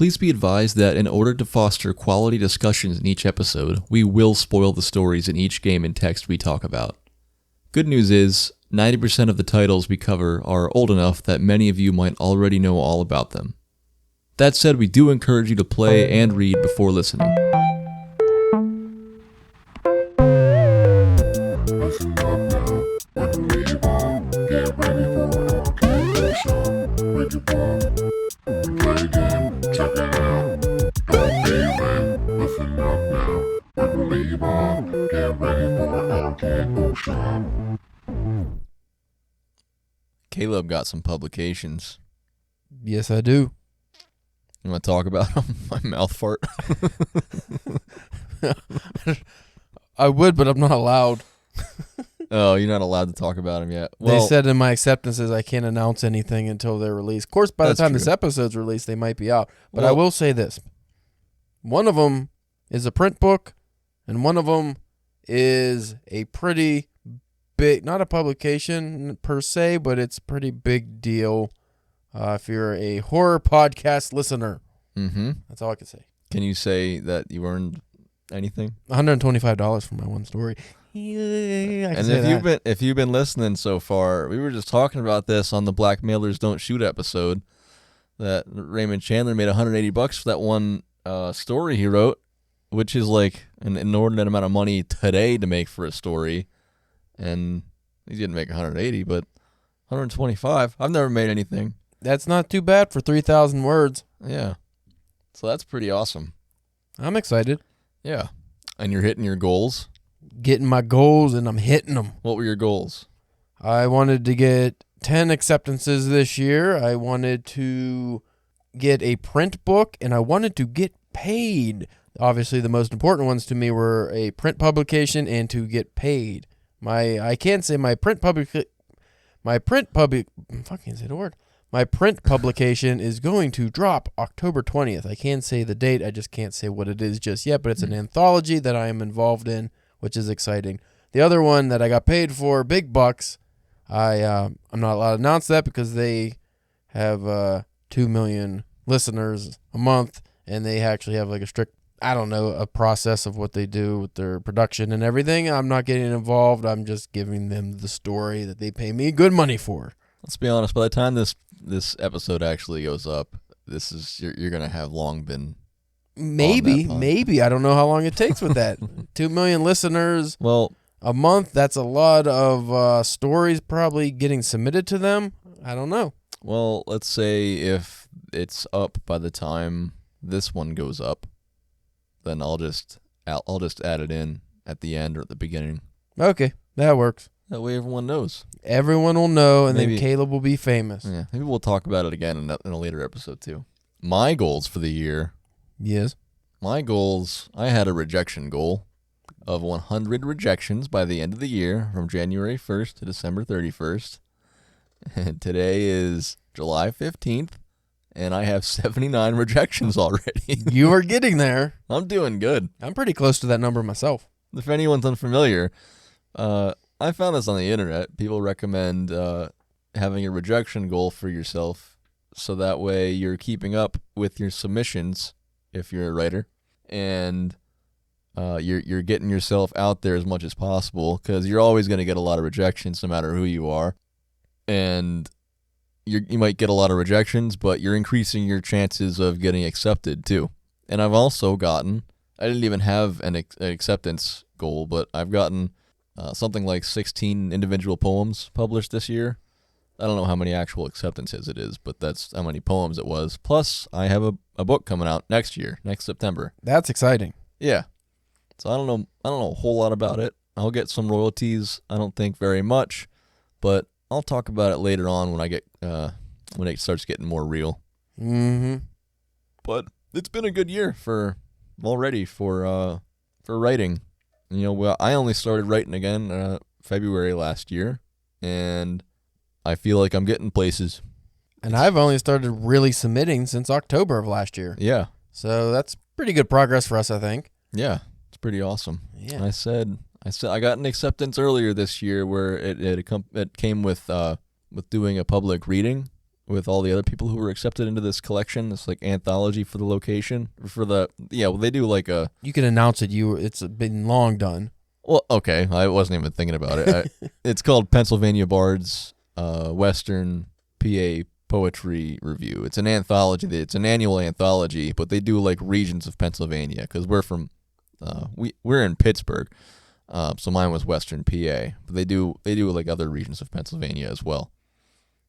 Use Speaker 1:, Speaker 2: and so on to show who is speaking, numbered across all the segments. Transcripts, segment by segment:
Speaker 1: Please be advised that in order to foster quality discussions in each episode, we will spoil the stories in each game and text we talk about. Good news is, 90% of the titles we cover are old enough that many of you might already know all about them. That said, we do encourage you to play and read before listening.
Speaker 2: Listen up now, when we leave on, get ready for Arcade Bookshop. Read your book, play a game, check it out. Don't be lame, listen up now, when we leave on, get ready for Arcade Bookshop.
Speaker 1: Caleb got some publications.
Speaker 3: Yes, I do.
Speaker 1: You want to talk about them? My mouth fart.
Speaker 3: I would, but I'm not allowed.
Speaker 1: Oh, you're not allowed to talk about them yet.
Speaker 3: They said in my acceptances I can't announce anything until they're released. Of course, by the time this episode's released, they might be out. But I will say this. One of them is a print book, and one of them is a pretty big, not a publication per se, but it's a pretty big deal if you're a horror podcast listener.
Speaker 1: Mm-hmm.
Speaker 3: That's all I can say.
Speaker 1: Can you say that you earned anything?
Speaker 3: $125 for my one story. Yeah,
Speaker 1: if you've been listening so far, we were just talking about this on the Blackmailers Don't Shoot episode, that Raymond Chandler made $180 for that one story he wrote, which is like an inordinate amount of money today to make for a story. And he didn't make 180, but 125. I've never made anything.
Speaker 3: That's not too bad for 3,000 words.
Speaker 1: Yeah. So that's pretty awesome.
Speaker 3: I'm excited.
Speaker 1: Yeah. And you're hitting your goals?
Speaker 3: Getting my goals, and I'm hitting them.
Speaker 1: What were your goals?
Speaker 3: I wanted to get 10 acceptances this year. I wanted to get a print book, and I wanted to get paid. Obviously, the most important ones to me were a print publication and to get paid. My print publication is going to drop October 20th. I can't say the date. I just can't say what it is just yet, but it's an anthology that I am involved in, which is exciting. The other one that I got paid for, big bucks, I'm not allowed to announce that because they have 2 million listeners a month, and they actually have like a strict, a process of what they do with their production and everything. I'm not getting involved. I'm just giving them the story that they pay me good money for.
Speaker 1: Let's be honest. By the time this episode actually goes up, you're gonna have long been.
Speaker 3: Maybe. I don't know how long it takes with that. 2 million listeners.
Speaker 1: Well,
Speaker 3: a month. That's a lot of stories probably getting submitted to them. I don't know.
Speaker 1: Well, let's say if it's up by the time this one goes up, then I'll just add it in at the end or at the beginning.
Speaker 3: Okay, that works.
Speaker 1: That way everyone knows.
Speaker 3: Everyone will know, and then Caleb will be famous.
Speaker 1: Yeah, maybe we'll talk about it again in a later episode too. My goals for the year.
Speaker 3: Yes.
Speaker 1: My goals, I had a rejection goal of 100 rejections by the end of the year from January 1st to December 31st. And today is July 15th, and I have 79 rejections already.
Speaker 3: You are getting there.
Speaker 1: I'm doing good.
Speaker 3: I'm pretty close to that number myself.
Speaker 1: If anyone's unfamiliar, I found this on the internet. People recommend having a rejection goal for yourself, so that way you're keeping up with your submissions if you're a writer, and you're getting yourself out there as much as possible, because you're always going to get a lot of rejections no matter who you are, and you might get a lot of rejections, but you're increasing your chances of getting accepted too. And I've also gotten, I didn't even have an acceptance goal, but I've gotten something like 16 individual poems published this year. I don't know how many actual acceptances it is, but that's how many poems it was. Plus, I have a book coming out next September.
Speaker 3: That's exciting.
Speaker 1: Yeah. So I don't know a whole lot about it. I'll get some royalties. I don't think very much, but I'll talk about it later on when it starts getting more real.
Speaker 3: Mm-hmm.
Speaker 1: But it's been a good year for writing. I only started writing again February last year, and I feel like I'm getting places.
Speaker 3: And I've only started really submitting since October of last year.
Speaker 1: Yeah.
Speaker 3: So that's pretty good progress for us, I think.
Speaker 1: Yeah, it's pretty awesome.
Speaker 3: Yeah.
Speaker 1: I said I got an acceptance earlier this year where it came with doing a public reading with all the other people who were accepted into this collection, this like anthology for the location they do like a.
Speaker 3: You can announce it. It's been long done.
Speaker 1: Well, okay, I wasn't even thinking about it. It's called Pennsylvania Bards Western PA Poetry Review. It's an anthology. It's an annual anthology, but they do like regions of Pennsylvania because we're from we're in Pittsburgh, so mine was Western PA. But they do like other regions of Pennsylvania as well.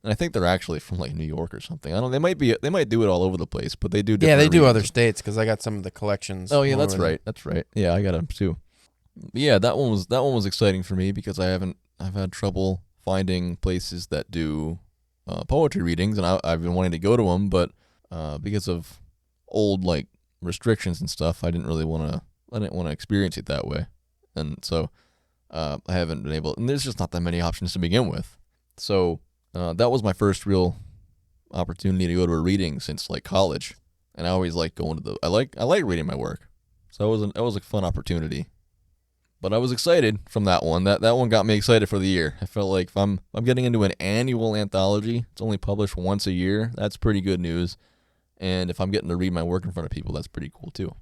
Speaker 1: And I think they're actually from like New York or something. I don't. They might do it all over the place, but they do.
Speaker 3: Yeah, they do
Speaker 1: regions.
Speaker 3: other states because I got some of the collections.
Speaker 1: Oh yeah, that's right. That's right. Yeah, I got them too. Yeah, that one was exciting for me because I've had trouble finding places that do poetry readings, and I've been wanting to go to them, but because of old like restrictions and stuff, I didn't want to experience it that way, and so I haven't been able. And there's just not that many options to begin with, so that was my first real opportunity to go to a reading since like college, and I always like going to I like reading my work, so that was a fun opportunity. But I was excited from that one. That one got me excited for the year. I felt like if I'm getting into an annual anthology, it's only published once a year. That's pretty good news. And if I'm getting to read my work in front of people, that's pretty cool too.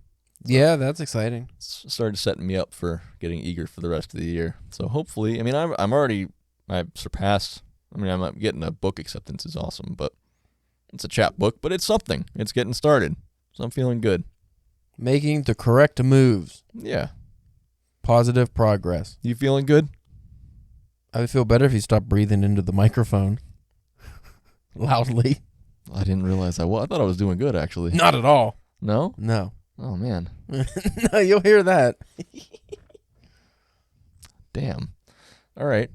Speaker 3: Yeah, that's exciting.
Speaker 1: It's started setting me up for getting eager for the rest of the year. So hopefully, I mean, I've surpassed. I mean, I'm getting a book acceptance is awesome, but it's a chapbook, but it's something. It's getting started, so I'm feeling good.
Speaker 3: Making the correct moves.
Speaker 1: Yeah.
Speaker 3: Positive progress.
Speaker 1: You feeling good?
Speaker 3: I would feel better if you stopped breathing into the microphone loudly.
Speaker 1: I didn't realize I thought I was doing good, actually.
Speaker 3: Not at all.
Speaker 1: No?
Speaker 3: No.
Speaker 1: Oh, man.
Speaker 3: No, you'll hear that.
Speaker 1: Damn. All right.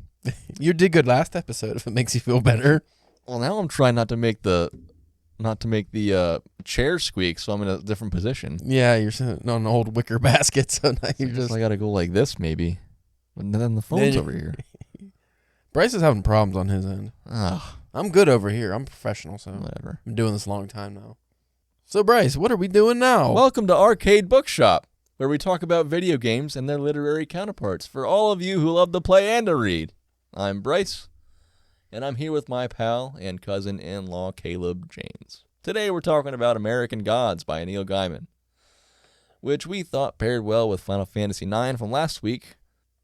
Speaker 3: You did good last episode if it makes you feel better.
Speaker 1: Well, now I'm trying not to make the chair squeak, so I'm in a different position.
Speaker 3: Yeah, you're sitting on an old wicker basket, so now you're just...
Speaker 1: I got to go like this, maybe. But then the phone's over here.
Speaker 3: Bryce is having problems on his end.
Speaker 1: Ugh.
Speaker 3: I'm good over here. I'm professional, so...
Speaker 1: Whatever.
Speaker 3: I'm doing this a long time now. So, Bryce, what are we doing now?
Speaker 1: Welcome to Arcade Bookshop, where we talk about video games and their literary counterparts for all of you who love to play and to read. I'm Bryce, and I'm here with my pal and cousin-in-law, Caleb James. Today we're talking about American Gods by Neil Gaiman, which we thought paired well with Final Fantasy IX from last week.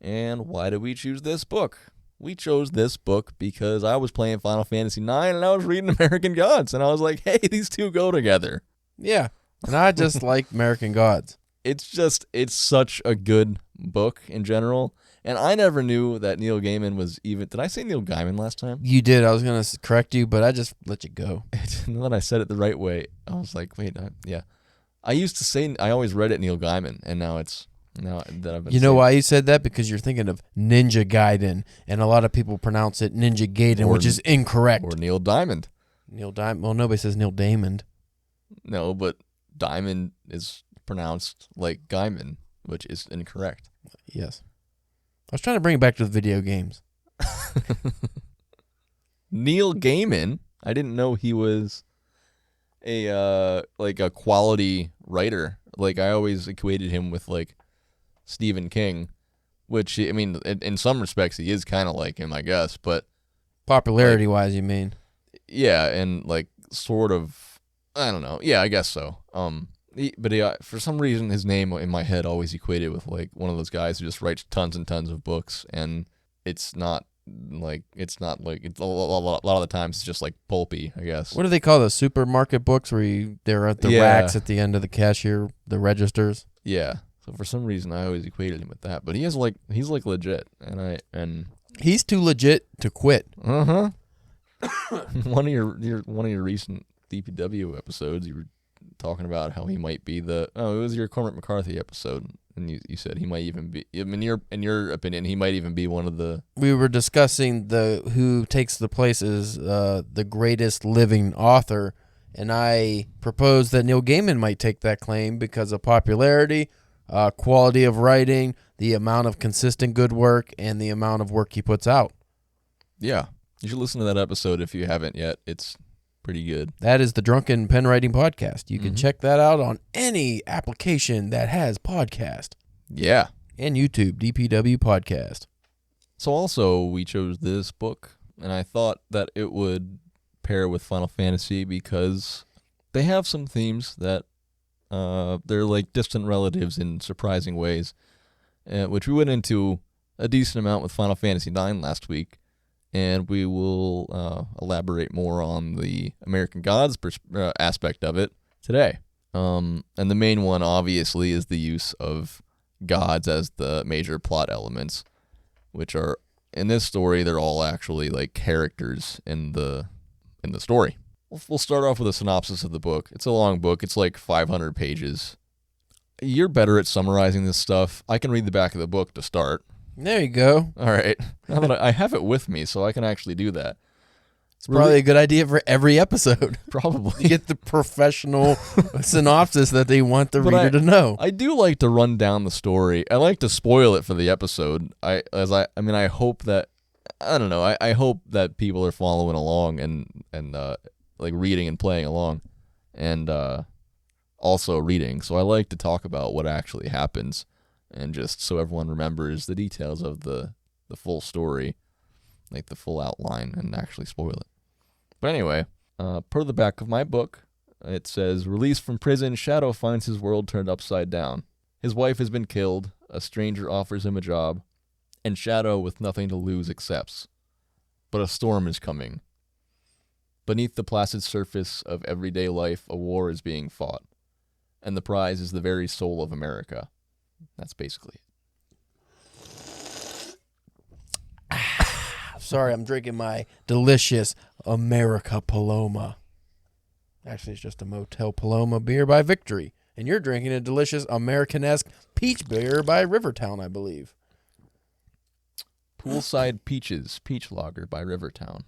Speaker 1: And why did we choose this book? We chose this book because I was playing Final Fantasy IX and I was reading American Gods, and I was like, hey, these two go together.
Speaker 3: Yeah, and I just like American Gods.
Speaker 1: It's such a good book in general. And I never knew that Neil Gaiman was even... Did I say Neil Gaiman last time?
Speaker 3: You did. I was going to correct you, but I just let you go.
Speaker 1: And then I said it the right way. I was like, wait, yeah. I used to say... I always read it Neil Gaiman, and now it's... Now that I've been
Speaker 3: You know why you said that? Because you're thinking of Ninja Gaiden, and a lot of people pronounce it Ninja Gaiden, which is incorrect.
Speaker 1: Or Neil Diamond.
Speaker 3: Neil Diamond. Well, nobody says Neil Diamond.
Speaker 1: No, but Diamond is pronounced like Gaiman, which is incorrect.
Speaker 3: Yes. I was trying to bring it back to the video games.
Speaker 1: Neil Gaiman. I didn't know he was a quality writer. Like I always equated him with like Stephen King, which I mean, in some respects he is kind of like him, I guess. But
Speaker 3: popularity wise, you mean?
Speaker 1: Yeah, and like sort of, I don't know. Yeah, I guess so. But for some reason, his name in my head always equated with like one of those guys who just writes tons and tons of books, and it's not like a lot of the times it's just like pulpy, I guess.
Speaker 3: What do they call those supermarket books where they're at the racks at the end of the cashier, the registers?
Speaker 1: Yeah. So for some reason, I always equated him with that, but he's like legit, and
Speaker 3: he's too legit to quit.
Speaker 1: One of your recent DPW episodes, you were talking about how he might be it was your Cormac McCarthy episode, and you said he might even be, in your opinion, he might even be one of the... We
Speaker 3: were discussing who takes the place as the greatest living author, and I proposed that Neil Gaiman might take that claim because of popularity, quality of writing, the amount of consistent good work, and the amount of work he puts out.
Speaker 1: Yeah, you should listen to that episode if you haven't yet. It's pretty good.
Speaker 3: That is the Drunken Pen Writing Podcast. You can check that out on any application that has podcast.
Speaker 1: Yeah.
Speaker 3: And YouTube, DPW Podcast.
Speaker 1: So also, we chose this book, and I thought that it would pair with Final Fantasy because they have some themes that they're like distant relatives in surprising ways, which we went into a decent amount with Final Fantasy IX last week, and we will elaborate more on the American Gods aspect of it today. And the main one, obviously, is the use of gods as the major plot elements, which are, in this story, they're all actually like characters in the story. We'll start off with a synopsis of the book. It's a long book. It's like 500 pages. You're better at summarizing this stuff. I can read the back of the book to start.
Speaker 3: There you go.
Speaker 1: All right. Now that I have it with me, so I can actually do that.
Speaker 3: It's probably a good idea for every episode.
Speaker 1: Probably.
Speaker 3: You get the professional synopsis that they want the reader to know.
Speaker 1: I do like to run down the story. I like to spoil it for the episode. I hope that, I don't know, I hope that people are following along and like reading and playing along, and also reading. So I like to talk about what actually happens, and just so everyone remembers the details of the full story, like the full outline, and actually spoil it. But anyway, per the back of my book, it says, released from prison, Shadow finds his world turned upside down. His wife has been killed, a stranger offers him a job, and Shadow, with nothing to lose, accepts. But a storm is coming. Beneath the placid surface of everyday life, a war is being fought, and the prize is the very soul of America. That's basically it.
Speaker 3: Sorry, I'm drinking my delicious America Paloma. Actually, it's just a Motel Paloma beer by Victory. And you're drinking a delicious Americanesque peach beer by Rivertown, I believe.
Speaker 1: Poolside Peaches, Peach Lager by Rivertown.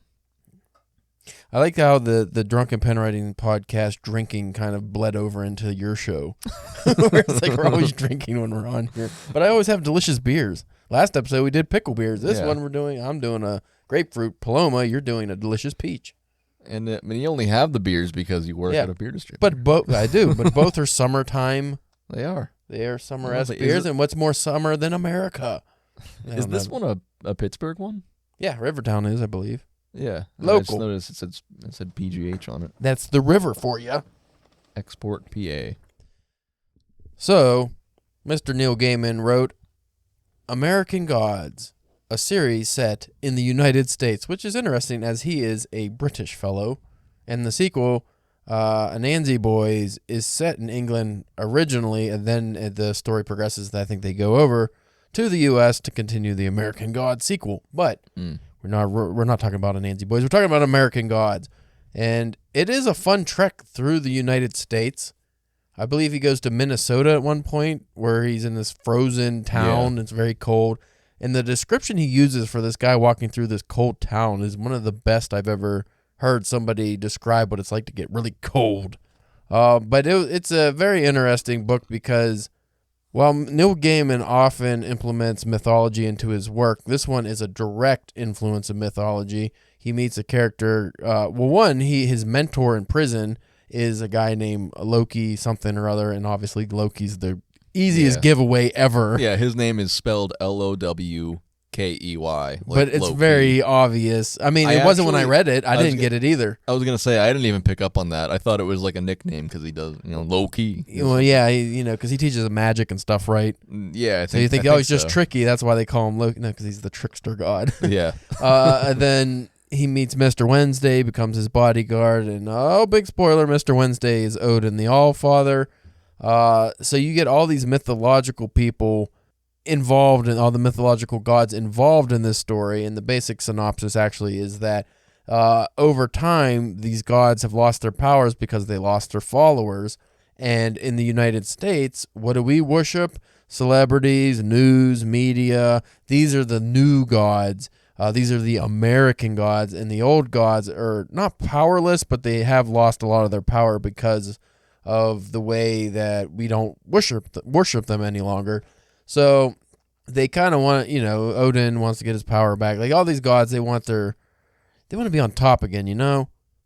Speaker 3: I like how the Drunken Pen Writing podcast drinking kind of bled over into your show. Where it's like we're always drinking when we're on here. But I always have delicious beers. Last episode we did pickle beers. This one I'm doing a grapefruit Paloma. You're doing a delicious peach.
Speaker 1: And you only have the beers because you work at a beer distributor.
Speaker 3: But I do. But both are summertime.
Speaker 1: They are.
Speaker 3: They are summer-esque beers. And what's more summer than America?
Speaker 1: Is this one a Pittsburgh one?
Speaker 3: Yeah, Rivertown is, I believe.
Speaker 1: Yeah.
Speaker 3: Local.
Speaker 1: I just noticed it said PGH on it.
Speaker 3: That's the river for you.
Speaker 1: Export PA.
Speaker 3: So, Mr. Neil Gaiman wrote American Gods, a series set in the United States, which is interesting as he is a British fellow. And the sequel, Anansi Boys, is set in England originally, and then the story progresses. I think they go over to the U.S. to continue the American Gods sequel. But we're not talking about Anansi Boys. We're talking about American Gods. And it is a fun trek through the United States. I believe he goes to Minnesota at one point where he's in this frozen town. It's very cold. And the description he uses for this guy walking through this cold town is one of the best I've ever heard somebody describe what it's like to get really cold. But it's a very interesting book because while Neil Gaiman often implements mythology into his work, this one is a direct influence of mythology. He meets a character. His mentor in prison is a guy named Loki something or other, and obviously Loki's the easiest giveaway ever.
Speaker 1: Yeah, his name is spelled Lowkey.
Speaker 3: But it's
Speaker 1: Loki.
Speaker 3: very obvious. I mean, it wasn't when I read it. I didn't get it either.
Speaker 1: I was going to say, I didn't even pick up on that. I thought it was like a nickname because he does, low-key.
Speaker 3: Well, yeah, because he teaches magic and stuff, right?
Speaker 1: Yeah, I think
Speaker 3: so you think, he's just tricky. That's why they call him Loki. No, because he's the trickster god.
Speaker 1: Yeah.
Speaker 3: And then he meets Mr. Wednesday, becomes his bodyguard, and big spoiler, Mr. Wednesday is Odin the Allfather. So you get all these mythological people involved in all the mythological gods involved in this story, and the basic synopsis actually is that over time these gods have lost their powers because they lost their followers. And in the United States, what do we worship? Celebrities, news, media. These are the new gods. These are the American gods, and the old gods are not powerless, but they have lost a lot of their power because of the way that we don't worship them any longer. So they kind of want, Odin wants to get his power back. Like all these gods, they want to be on top again,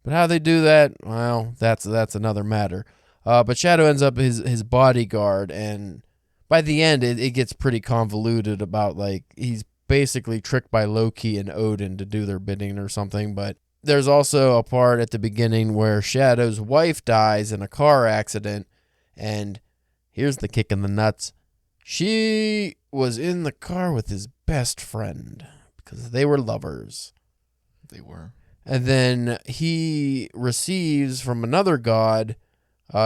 Speaker 3: But how they do that, well, that's another matter. But Shadow ends up his bodyguard, and by the end, it gets pretty convoluted about like he's basically tricked by Loki and Odin to do their bidding or something. But there's also a part at the beginning where Shadow's wife dies in a car accident, and here's the kick in the nuts. She was in the car with his best friend because they were lovers.
Speaker 1: They were.
Speaker 3: And then he receives from another god,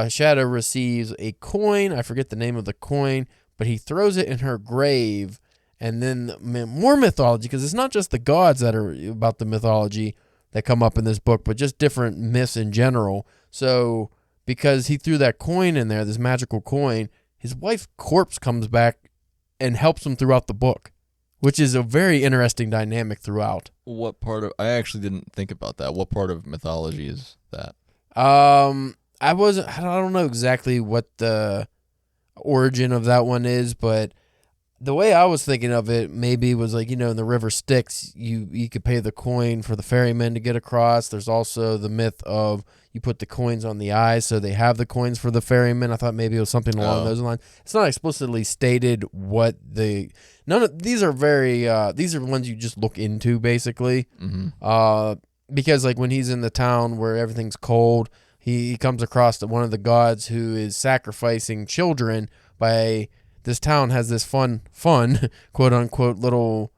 Speaker 3: Shadow receives a coin. I forget the name of the coin, but he throws it in her grave. And then more mythology, because it's not just the gods that are about the mythology that come up in this book, but just different myths in general. So because he threw that coin in there, this magical coin, his wife's corpse comes back and helps him throughout the book, which is a very interesting dynamic throughout.
Speaker 1: What part of... I actually didn't think about that. What part of mythology is that?
Speaker 3: I don't know exactly what the origin of that one is, but the way I was thinking of it maybe was like, in the river Styx, you could pay the coin for the ferryman to get across. There's also the myth of you put the coins on the eyes, so they have the coins for the ferryman. I thought maybe it was something along those lines. It's not explicitly stated what none of these are these are ones you just look into basically.
Speaker 1: Mm-hmm.
Speaker 3: Because like when he's in the town where everything's cold, he comes across one of the gods who is sacrificing children by... This town has this fun, quote unquote, little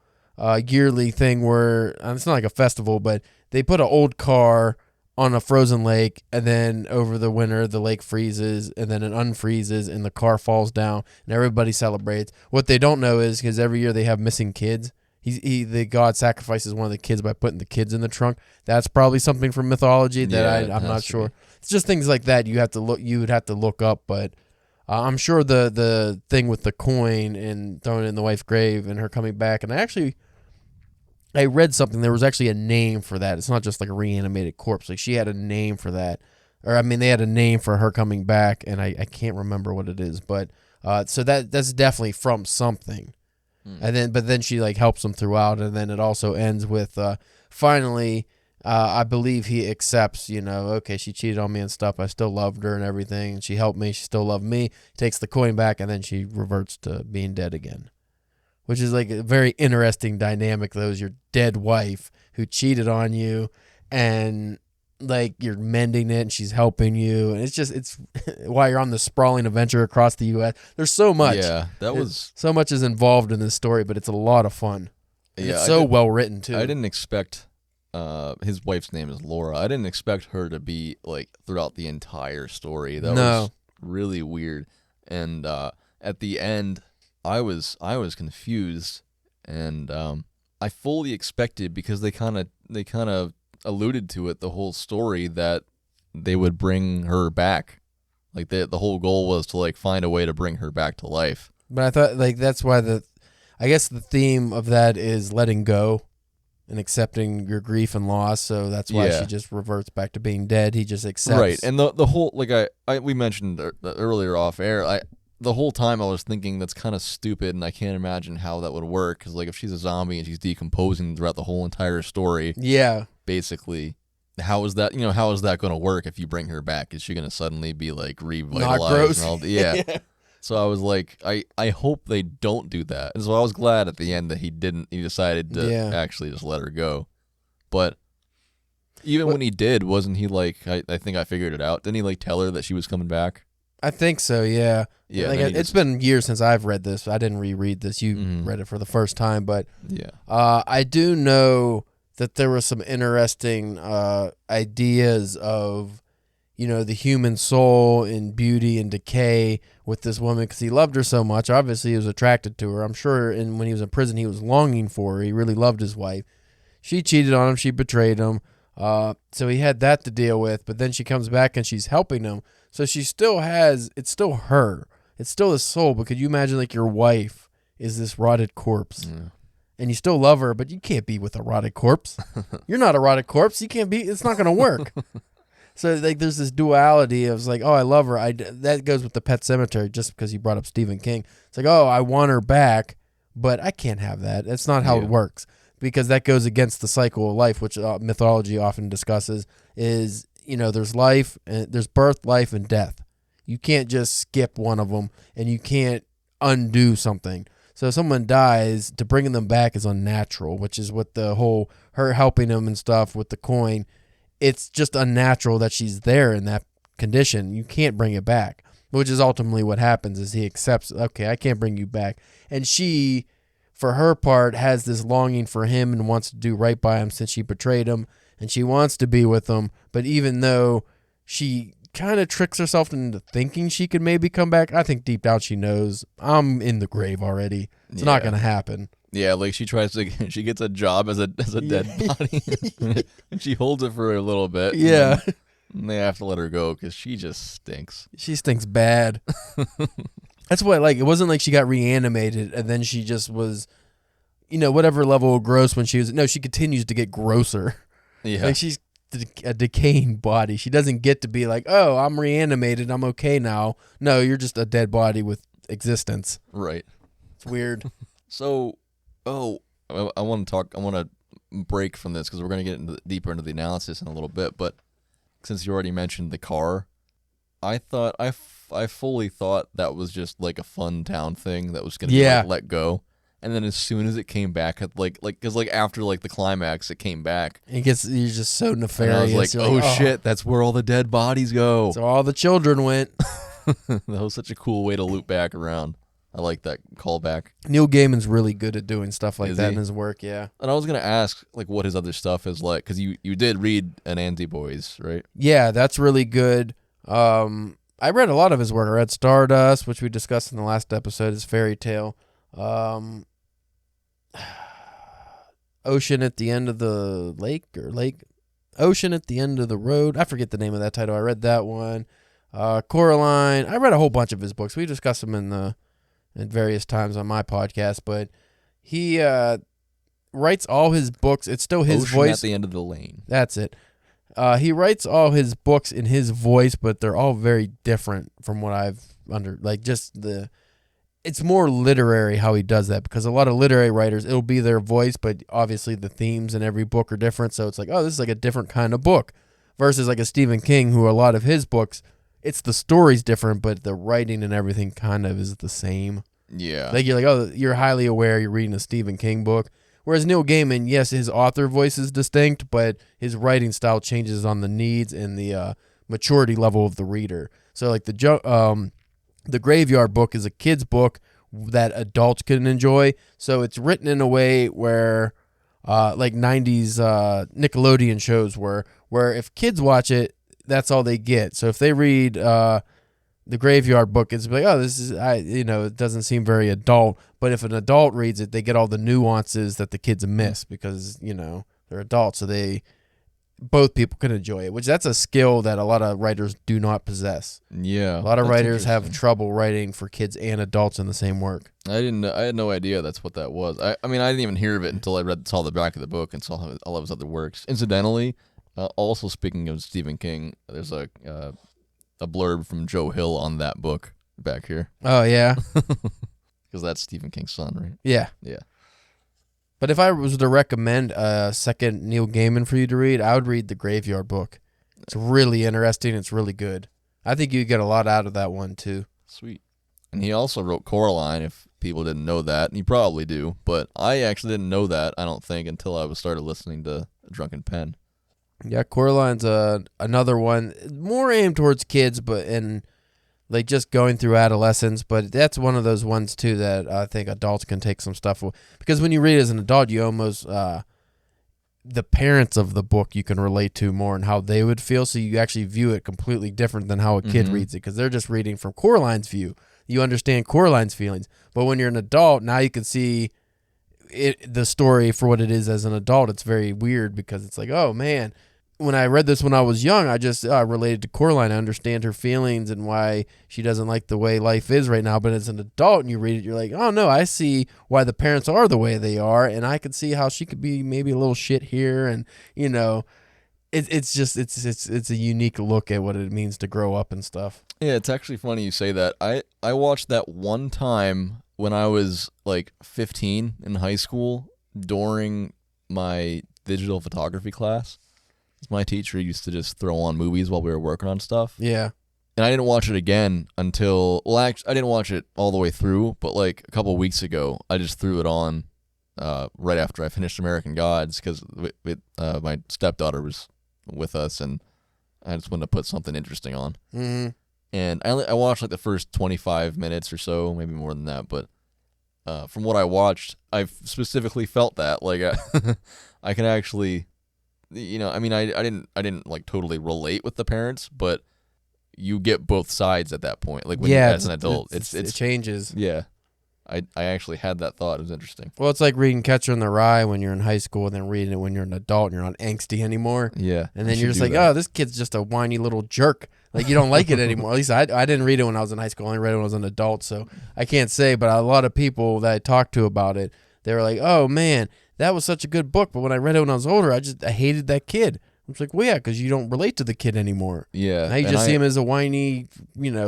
Speaker 3: yearly thing where it's not like a festival, but they put an old car on a frozen lake, and then over the winter the lake freezes, and then it unfreezes, and the car falls down, and everybody celebrates. What they don't know is because every year they have missing kids. The god sacrifices one of the kids by putting the kids in the trunk. That's probably something from mythology that I'm not sure. It's just things like that you would have to look up, but. I'm sure the thing with the coin and throwing it in the wife's grave and her coming back, and I read something, there was actually a name for that. It's not just like a reanimated corpse. Like she had a name for that. Or they had a name for her coming back, and I can't remember what it is, but so that's definitely from something. But then she like helps him throughout, and then it also ends with finally I believe he accepts, okay, she cheated on me and stuff. I still loved her and everything. She helped me. She still loved me. Takes the coin back, and then she reverts to being dead again, which is like a very interesting dynamic. Though, is your dead wife who cheated on you, and like you're mending it, and she's helping you. And it's while you're on this sprawling adventure across the U.S. There's so much.
Speaker 1: Yeah,
Speaker 3: so much is involved in this story, but it's a lot of fun. And it's so well written too.
Speaker 1: I didn't expect. His wife's name is Laura. I didn't expect her to be like throughout the entire story. That was really weird. And at the end, I was confused, and I fully expected, because they kind of alluded to it the whole story, that they would bring her back. Like the whole goal was to like find a way to bring her back to life.
Speaker 3: But I thought like that's why I guess the theme of that is letting go. And accepting your grief and loss, so that's why she just reverts back to being dead. He just accepts.
Speaker 1: Right, and the whole, like we mentioned earlier off air, the whole time I was thinking that's kind of stupid, and I can't imagine how that would work, because like if she's a zombie and she's decomposing throughout the whole entire story, basically, how is that going to work if you bring her back? Is she going to suddenly be like revitalized?
Speaker 3: Not gross.
Speaker 1: And all yeah. So I was like, I hope they don't do that. And so I was glad at the end that he didn't. He decided to actually just let her go. But even when he did, wasn't he like, I think I figured it out. Didn't he like tell her that she was coming back?
Speaker 3: I think so, yeah.
Speaker 1: Yeah.
Speaker 3: Like it's been years since I've read this. I didn't reread this. You read it for the first time. But I do know that there were some interesting ideas of, the human soul and beauty and decay with this woman, because he loved her so much. Obviously, he was attracted to her. I'm sure when he was in prison, he was longing for her. He really loved his wife. She cheated on him. She betrayed him. So he had that to deal with. But then she comes back and she's helping him. So she still has, it's still her. It's still his soul. But could you imagine like your wife is this rotted corpse? Yeah. And you still love her, but you can't be with a rotted corpse. You're not a rotted corpse. You can't be. It's not going to work. So like, there's this duality of like, oh, I love her. That goes with the Pet Sematary, just because you brought up Stephen King. It's like, oh, I want her back, but I can't have that. That's not how it works, because that goes against the cycle of life, which mythology often discusses. Is there's life, and there's birth, life, and death. You can't just skip one of them, and you can't undo something. So if someone dies, to bring them back is unnatural, which is what the whole her helping him and stuff with the coin. It's just unnatural that she's there in that condition. You can't bring it back, which is ultimately what happens is he accepts, okay, I can't bring you back. And she, for her part, has this longing for him and wants to do right by him since she betrayed him, and she wants to be with him. But even though she kind of tricks herself into thinking she could maybe come back, I think deep down she knows, I'm in the grave already. It's not going to happen.
Speaker 1: Yeah, like she tries to, she gets a job as a dead body, and she holds it for a little bit.
Speaker 3: Yeah.
Speaker 1: And they have to let her go because she just stinks.
Speaker 3: She stinks bad. That's what, like, it wasn't like she got reanimated and then she just was, whatever level of gross when she was, no, she continues to get grosser.
Speaker 1: Yeah.
Speaker 3: Like she's a decaying body. She doesn't get to be like, oh, I'm reanimated, I'm okay now. No, you're just a dead body with existence.
Speaker 1: Right.
Speaker 3: It's weird.
Speaker 1: So, I want to break from this because we're going to get deeper into the analysis in a little bit. But since you already mentioned the car, I fully thought that was just like a fun town thing that was going to be like, let go. And then as soon as it came back, because after the climax, it came back.
Speaker 3: You're just so nefarious.
Speaker 1: And I was like, oh shit, that's where all the dead bodies go.
Speaker 3: So all the children went.
Speaker 1: That was such a cool way to loop back around. I like that callback.
Speaker 3: Neil Gaiman's really good at doing stuff like that
Speaker 1: he?
Speaker 3: in his work, yeah.
Speaker 1: And I was going to ask what his other stuff is like, because you did read Anansi Boys, right?
Speaker 3: Yeah, that's really good. I read a lot of his work. I read Stardust, which we discussed in the last episode, his fairy tale. Ocean at the End of the Lake, Ocean at the End of the Road. I forget the name of that title. I read that one. Coraline. I read a whole bunch of his books. We discussed them at various times on my podcast, but he writes all his books. It's still his
Speaker 1: Ocean
Speaker 3: voice.
Speaker 1: At the End of the Lane.
Speaker 3: That's it. He writes all his books in his voice, but they're all very different from what I've it's more literary how he does that, because a lot of literary writers, it'll be their voice, but obviously the themes in every book are different. So it's like, oh, this is like a different kind of book versus like a Stephen King, who a lot of his books, it's the story's different, but the writing and everything kind of is the same.
Speaker 1: Yeah.
Speaker 3: Like you're like, oh, you're highly aware you're reading a Stephen King book. Whereas Neil Gaiman, yes, his author voice is distinct, but his writing style changes on the needs and the maturity level of the reader. So like the Graveyard Book is a kid's book that adults can enjoy. So it's written in a way where like 90s Nickelodeon shows where if kids watch it, that's all they get. So if they read the Graveyard Book, it's like, oh, this is, it doesn't seem very adult. But if an adult reads it, they get all the nuances that the kids miss because, they're adults. So both people can enjoy it, which that's a skill that a lot of writers do not possess.
Speaker 1: Yeah.
Speaker 3: A lot of writers have trouble writing for kids and adults in the same work.
Speaker 1: I had no idea that's what that was. I mean, I didn't even hear of it until I saw the back of the book and saw all of his other works. Incidentally, also speaking of Stephen King, there's a blurb from Joe Hill on that book back here.
Speaker 3: Oh, yeah?
Speaker 1: Because that's Stephen King's son, right?
Speaker 3: Yeah.
Speaker 1: Yeah.
Speaker 3: But if I was to recommend a second Neil Gaiman for you to read, I would read The Graveyard Book. It's really interesting. It's really good. I think you get a lot out of that one, too.
Speaker 1: Sweet. And he also wrote Coraline, if people didn't know that. And you probably do. But I actually didn't know that, I don't think, until I started listening to Drunken Pen.
Speaker 3: Yeah, Coraline's another one, more aimed towards kids, and like just going through adolescence. But that's one of those ones too that I think adults can take some stuff with, because when you read as an adult, you almost the parents of the book you can relate to more and how they would feel. So you actually view it completely different than how a kid reads it, because they're just reading from Coraline's view. You understand Coraline's feelings, but when you're an adult, now you can see the story for what it is as an adult. It's very weird because it's like, oh man. When I read this when I was young, I just related to Coraline. I understand her feelings and why she doesn't like the way life is right now. But as an adult and you read it, you're like, oh no, I see why the parents are the way they are. And I could see how she could be maybe a little shit here. And, it's a unique look at what it means to grow up and stuff.
Speaker 1: Yeah, it's actually funny you say that. I watched that one time when I was like 15 in high school during my digital photography class. My teacher used to just throw on movies while we were working on stuff.
Speaker 3: Yeah.
Speaker 1: And I didn't watch it again until, well, actually, I didn't watch it all the way through, but like a couple of weeks ago, I just threw it on right after I finished American Gods because my stepdaughter was with us, and I just wanted to put something interesting on.
Speaker 3: Mm-hmm.
Speaker 1: And I watched like the first 25 minutes or so, maybe more than that, but from what I watched, I specifically felt that like I can actually, I mean, I didn't like totally relate with the parents, but you get both sides at that point. Like when you're as an adult, it
Speaker 3: changes.
Speaker 1: Yeah, I actually had that thought. It was interesting.
Speaker 3: Well, it's like reading Catcher in the Rye when you're in high school, and then reading it when you're an adult and you're not angsty anymore.
Speaker 1: Yeah,
Speaker 3: and then you're just like, oh, this kid's just a whiny little jerk. Like you don't like it anymore. At least I didn't read it when I was in high school. I only read it when I was an adult, so I can't say. But a lot of people that I talked to about it, they were like, oh man, that was such a good book. But when I read it when I was older, I hated that kid. I was like, well, yeah, because you don't relate to the kid anymore.
Speaker 1: Yeah.
Speaker 3: Now you just see him as a whiny,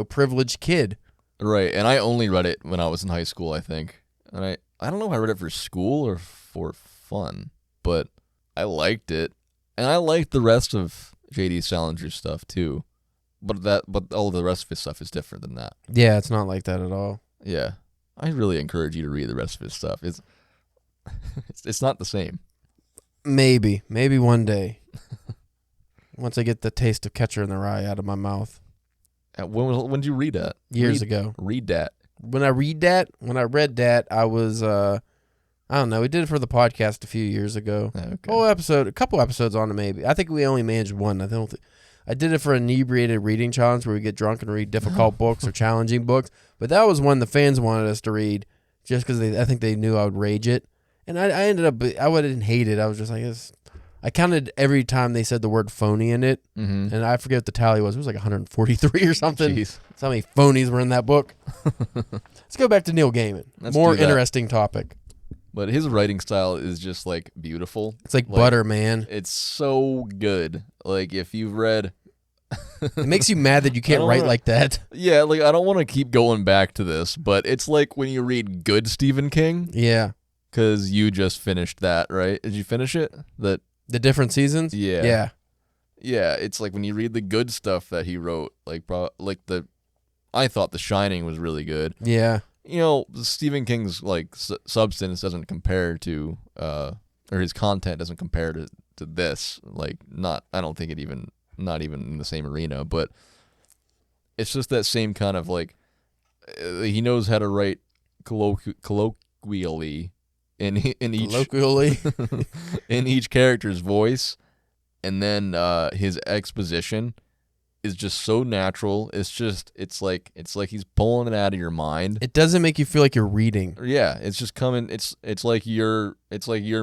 Speaker 3: privileged kid.
Speaker 1: Right, and I only read it when I was in high school, I think. And I don't know if I read it for school or for fun, but I liked it. And I liked the rest of J.D. Salinger's stuff, too. But all the rest of his stuff is different than that.
Speaker 3: Yeah, it's not like that at all.
Speaker 1: Yeah. I really encourage you to read the rest of his stuff. It's not the same.
Speaker 3: Maybe one day. Once I get the taste of Catcher in the Rye out of my mouth.
Speaker 1: When did you read that?
Speaker 3: Years ago.
Speaker 1: Read that.
Speaker 3: When I read that, I was I don't know. We did it for the podcast a few years ago.
Speaker 1: Okay.
Speaker 3: A couple episodes on it maybe. I think we only managed one. I did it for an inebriated reading challenge where we get drunk and read difficult books or challenging books. But that was one the fans wanted us to read just because I think they knew I would rage it. And I ended up, I didn't hate it. I was just like, I counted every time they said the word phony in it.
Speaker 1: Mm-hmm.
Speaker 3: And I forget what the tally was. It was like 143 or something.
Speaker 1: Jeez.
Speaker 3: That's how many phonies were in that book. Let's go back to Neil Gaiman. More interesting topic.
Speaker 1: But his writing style is just like beautiful.
Speaker 3: It's like butter, man.
Speaker 1: It's so good. Like if you've read,
Speaker 3: it makes you mad that you can't write like that.
Speaker 1: Yeah, like I don't want to keep going back to this, but it's like when you read good Stephen King.
Speaker 3: Yeah.
Speaker 1: Because you just finished that, right? Did you finish it? The
Speaker 3: different seasons?
Speaker 1: Yeah.
Speaker 3: Yeah.
Speaker 1: Yeah, it's like when you read the good stuff that he wrote, I thought The Shining was really good.
Speaker 3: Yeah.
Speaker 1: Stephen King's like substance doesn't compare to, or his content doesn't compare to this. Like, I don't think not even in the same arena, but it's just that same kind of like, he knows how to write colloquially in each
Speaker 3: colloquially
Speaker 1: in each character's voice, and then his exposition is just so natural. It's like he's pulling it out of your mind.
Speaker 3: It doesn't make you feel like you're reading.
Speaker 1: Yeah, it's just coming. It's like you're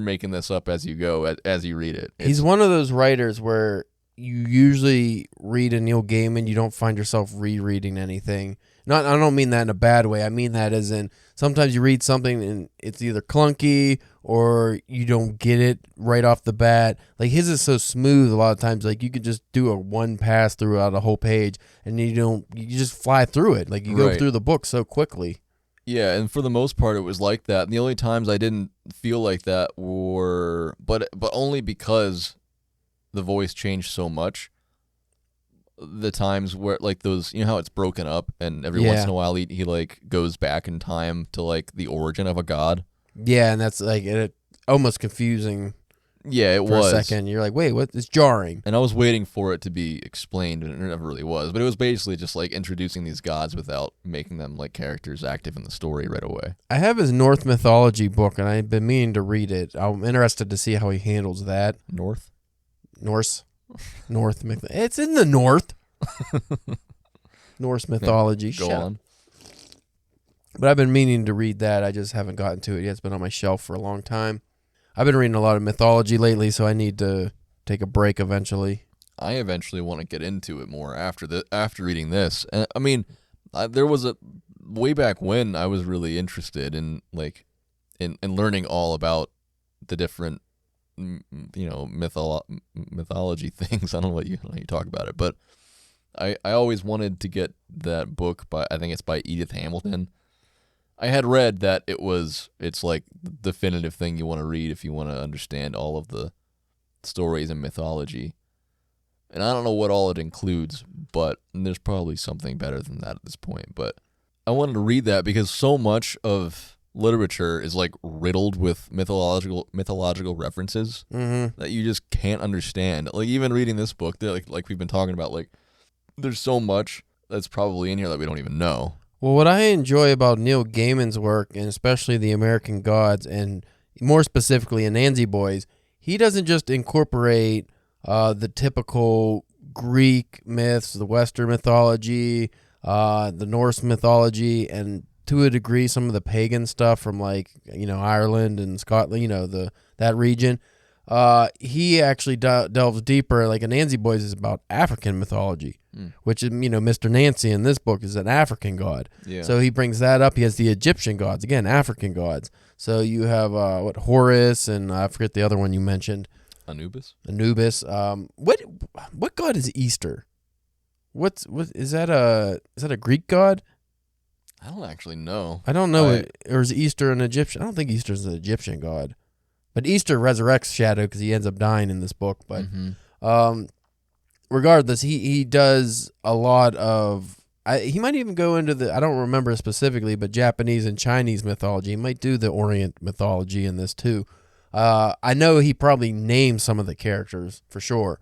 Speaker 1: making this up as you go, as you read it.
Speaker 3: He's one of those writers where you usually read a Neil Gaiman, you don't find yourself rereading anything. I don't mean that in a bad way. I mean that as in sometimes you read something and it's either clunky or you don't get it right off the bat. Like his is so smooth a lot of times. Like you could just do a one pass throughout a whole page and you just fly through it. Like you go through the book so quickly.
Speaker 1: Yeah, and for the most part it was like that. And the only times I didn't feel like that were but only because the voice changed so much. The times where like those, how it's broken up and every once in a while he like goes back in time to like the origin of a god.
Speaker 3: Yeah, and that's like it almost confusing.
Speaker 1: Yeah, it
Speaker 3: for
Speaker 1: was.
Speaker 3: a second. You're like, wait, what? It's jarring.
Speaker 1: And I was waiting for it to be explained, and it never really was. But it was basically just like introducing these gods without making them like characters active in the story right away.
Speaker 3: I have his North mythology book, and I've been meaning to read it. I'm interested to see how he handles that.
Speaker 1: North
Speaker 3: myth. It's in the North. Norse mythology.
Speaker 1: Go on.
Speaker 3: But I've been meaning to read that. I just haven't gotten to it yet. It's been on my shelf for a long time. I've been reading a lot of mythology lately, so I need to take a break eventually.
Speaker 1: I eventually want to get into it more after reading this. And I mean, there was a way back when I was really interested in like in learning all about the different mythology things. I don't know how you talk about it, but I always wanted to get that book I think it's by Edith Hamilton. I had read that it's like the definitive thing you want to read if you want to understand all of the stories and mythology. And I don't know what all it includes, but there's probably something better than that at this point. But I wanted to read that because so much of literature is like riddled with mythological references that you just can't understand. Like even reading this book, like we've been talking about, like there's so much that's probably in here that we don't even know.
Speaker 3: Well, what I enjoy about Neil Gaiman's work, and especially the American Gods, and more specifically Anansi Boys, he doesn't just incorporate the typical Greek myths, the Western mythology, the Norse mythology, and to a degree some of the pagan stuff from like Ireland and Scotland, that region. He actually delves deeper. Like Anansi Boys is about African mythology, which is Mr. Nancy in this book is an African god.
Speaker 1: Yeah.
Speaker 3: So he brings that up. He has the Egyptian gods, again African gods. So you have Horus, and I forget the other one you mentioned.
Speaker 1: Anubis.
Speaker 3: What god is Easter? What is that a Greek god?
Speaker 1: I don't actually know.
Speaker 3: I don't know. Or is Easter an Egyptian? I don't think Easter's an Egyptian god. But Easter resurrects Shadow because he ends up dying in this book. But regardless, he does a lot of... he might even go into I don't remember specifically, but Japanese and Chinese mythology. He might do the Orient mythology in this too. I know he probably named some of the characters for sure,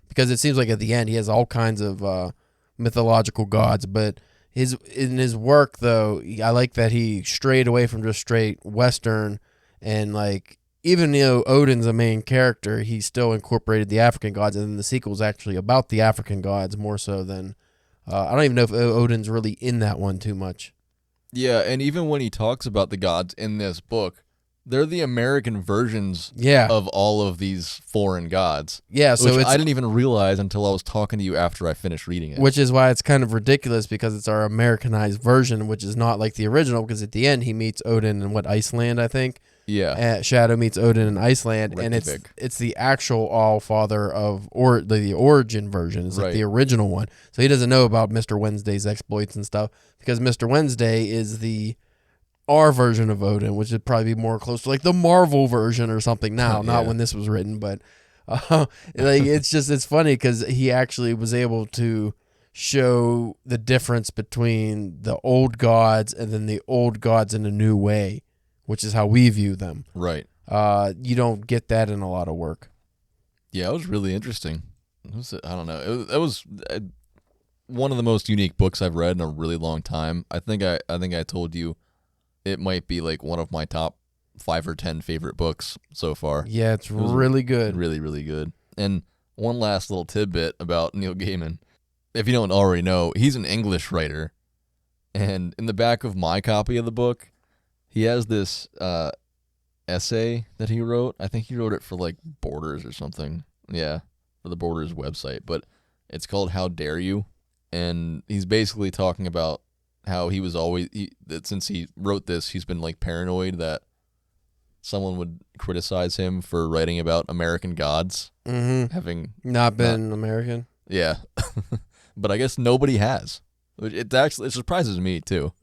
Speaker 3: because it seems like at the end he has all kinds of mythological gods. But in his work, though, I like that he strayed away from just straight Western, and like even Odin's a main character, he still incorporated the African gods, and then the sequel is actually about the African gods more so than I don't even know if Odin's really in that one too much.
Speaker 1: Yeah, and even when he talks about the gods in this book, they're the American versions of all of these foreign gods.
Speaker 3: Yeah, so
Speaker 1: which I didn't even realize until I was talking to you after I finished reading it.
Speaker 3: Which is why it's kind of ridiculous, because it's our Americanized version, which is not like the original, because at the end he meets Odin in Iceland, I think.
Speaker 1: Yeah.
Speaker 3: Shadow meets Odin in Iceland,
Speaker 1: Reykjavik.
Speaker 3: and it's the actual All-Father the origin version. It's like the original one. So he doesn't know about Mr. Wednesday's exploits and stuff, because Mr. Wednesday is our version of Odin, which would probably be more close to like the Marvel version or something now, not when this was written. But it's funny because he actually was able to show the difference between the old gods and then the old gods in a new way, which is how we view them.
Speaker 1: Right.
Speaker 3: You don't get that in a lot of work.
Speaker 1: Yeah, it was really interesting. I don't know. It was one of the most unique books I've read in a really long time. I think I told you it might be like one of my top 5 or 10 favorite books so far.
Speaker 3: Yeah, it was really good.
Speaker 1: Really, really good. And one last little tidbit about Neil Gaiman. If you don't already know, he's an English writer. And in the back of my copy of the book, he has this essay that he wrote. I think he wrote it for like Borders or something. Yeah, for the Borders website. But it's called How Dare You? And he's basically talking about how he was that since he wrote this, he's been like paranoid that someone would criticize him for writing about American gods. Having
Speaker 3: not been American.
Speaker 1: Yeah. But I guess nobody has. It surprises me too.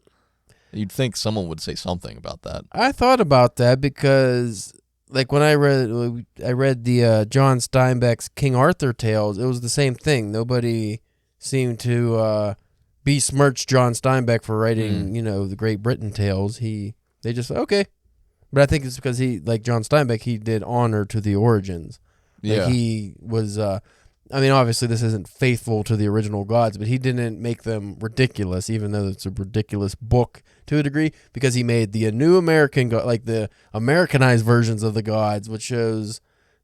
Speaker 1: You'd think someone would say something about that.
Speaker 3: I thought about that because, like, when I read the John Steinbeck's King Arthur tales, it was the same thing. Nobody seemed to besmirch John Steinbeck for writing, the Great Britain tales. They just okay, but I think it's because like John Steinbeck, he did honor to the origins. Like he was. Obviously this isn't faithful to the original gods, but he didn't make them ridiculous, even though it's a ridiculous book to a degree, because he made the new American like the Americanized versions of the gods, which shows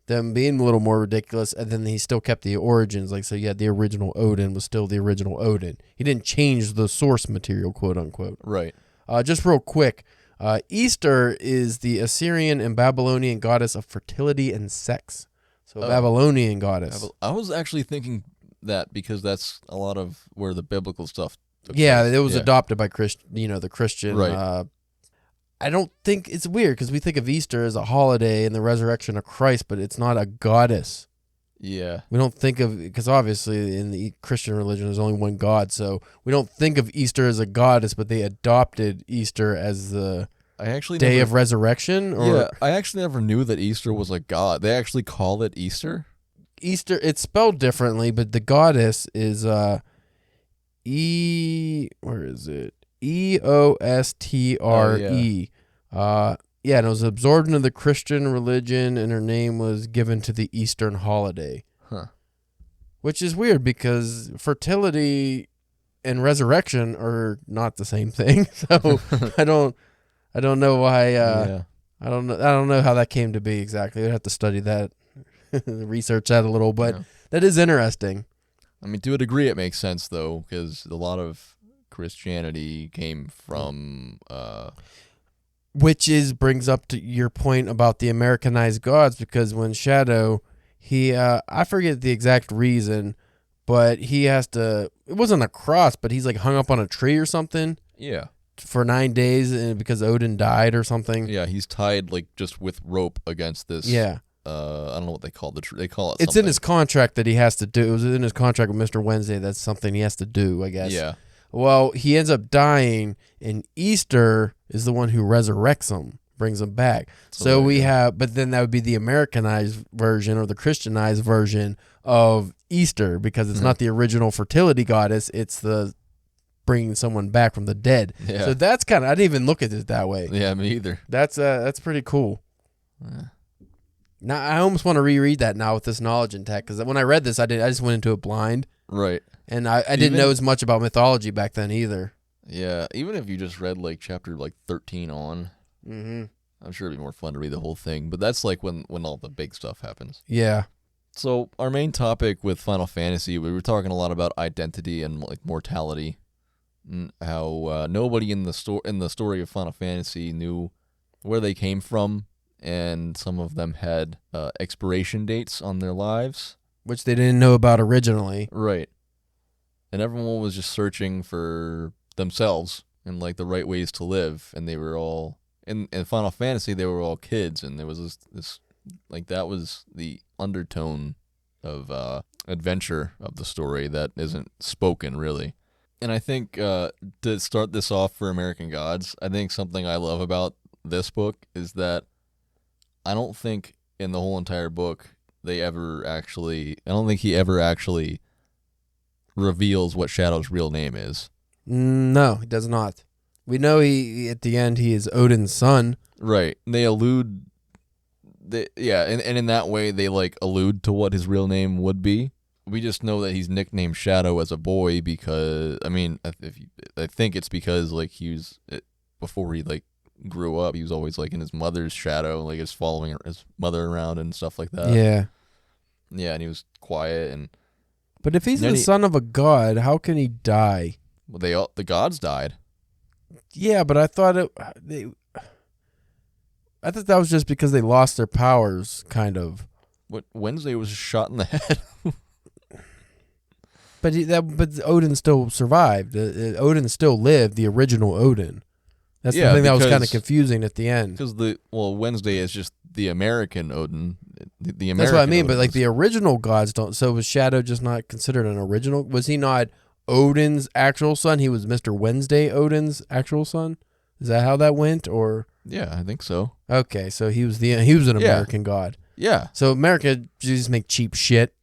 Speaker 3: them being a little more ridiculous, and then he still kept the origins. Like, so yeah, the original Odin was still the original Odin. He didn't change the source material, quote unquote.
Speaker 1: Right.
Speaker 3: Just real quick, Easter is the Assyrian and Babylonian goddess of fertility and sex. So Babylonian goddess.
Speaker 1: I was actually thinking that because that's a lot of where the biblical stuff took
Speaker 3: place.
Speaker 1: place.
Speaker 3: It was adopted by the Christian.
Speaker 1: Right.
Speaker 3: I don't think it's weird because we think of Easter as a holiday and the resurrection of Christ, but it's not a goddess.
Speaker 1: Yeah.
Speaker 3: We don't think of, because obviously in the Christian religion there's only one God, so we don't think of Easter as a goddess, but they adopted Easter as the day of resurrection.
Speaker 1: Yeah, I actually never knew that Easter was a god. They actually call it Easter?
Speaker 3: Easter, it's spelled differently, but the goddess is where is it? Eostre. Yeah, and it was absorbed into the Christian religion, and her name was given to the Eastern holiday.
Speaker 1: Huh.
Speaker 3: Which is weird because fertility and resurrection are not the same thing. So I don't know why. I don't know how that came to be exactly. I'd have to study that, research that a little, but that is interesting.
Speaker 1: I mean, to a degree, it makes sense though, because a lot of Christianity came from.
Speaker 3: Which brings up to your point about the Americanized gods, because when Shadow, he I forget the exact reason, but he has to. It wasn't a cross, but he's like hung up on a tree or something.
Speaker 1: Yeah.
Speaker 3: For 9 days, and because Odin died or something.
Speaker 1: Yeah, he's tied like just with rope against this.
Speaker 3: Yeah.
Speaker 1: I don't know what they call the tree. They call it.
Speaker 3: It's in his contract that he has to do. It was in his contract with Mr. Wednesday. That's something he has to do, I guess.
Speaker 1: Yeah.
Speaker 3: Well, he ends up dying, and Easter is the one who resurrects him, brings him back. So we have, but then that would be the Americanized version or the Christianized version of Easter, because it's not the original fertility goddess. It's the bringing someone back from the dead.
Speaker 1: Yeah.
Speaker 3: So that's kind of, I didn't even look at it that way.
Speaker 1: Yeah, me either.
Speaker 3: That's pretty cool.
Speaker 1: Yeah.
Speaker 3: Now I almost want to reread that now with this knowledge intact, because when I read this, I just went into it blind.
Speaker 1: Right.
Speaker 3: And I didn't know as much about mythology back then either.
Speaker 1: Yeah, even if you just read like chapter like 13 on, I'm sure it'd be more fun to read the whole thing. But that's like when all the big stuff happens.
Speaker 3: Yeah.
Speaker 1: So our main topic with Final Fantasy, we were talking a lot about identity and like mortality, and how nobody in the story of Final Fantasy knew where they came from, and some of them had expiration dates on their lives,
Speaker 3: Which they didn't know about originally.
Speaker 1: Right. And everyone was just searching for themselves and like the right ways to live, and they were all in Final Fantasy. They were all kids, and there was this like that was the undertone of adventure of the story that isn't spoken really. And I think to start this off for American Gods, I think something I love about this book is that I don't think in the whole entire book I don't think he ever actually reveals what Shadow's real name is.
Speaker 3: No, he does not. We know he at the end he is Odin's son.
Speaker 1: Right. They allude. And in that way they like allude to what his real name would be. We just know that he's nicknamed Shadow as a boy because I think it's because like he was before he like grew up, he was always like in his mother's shadow, like just following his mother around and stuff like that.
Speaker 3: Yeah.
Speaker 1: Yeah, and he was quiet.
Speaker 3: But if he's the son of a god, how can he die?
Speaker 1: Well, the gods died.
Speaker 3: Yeah, but I thought that was just because they lost their powers, kind of.
Speaker 1: What Wednesday was shot in the head.
Speaker 3: But Odin still survived. Odin still lived. The original Odin. That's the thing that was kind of confusing at the end.
Speaker 1: Because Wednesday is just the American Odin. The American.
Speaker 3: That's what I mean.
Speaker 1: Odin
Speaker 3: but like the original gods don't. So was Shadow just not considered an original? Was he not Odin's actual son? He was Mr. Wednesday Odin's actual son. Is that how that went? Or
Speaker 1: yeah, I think so.
Speaker 3: Okay, so he was an American god.
Speaker 1: Yeah.
Speaker 3: So America just make cheap shit.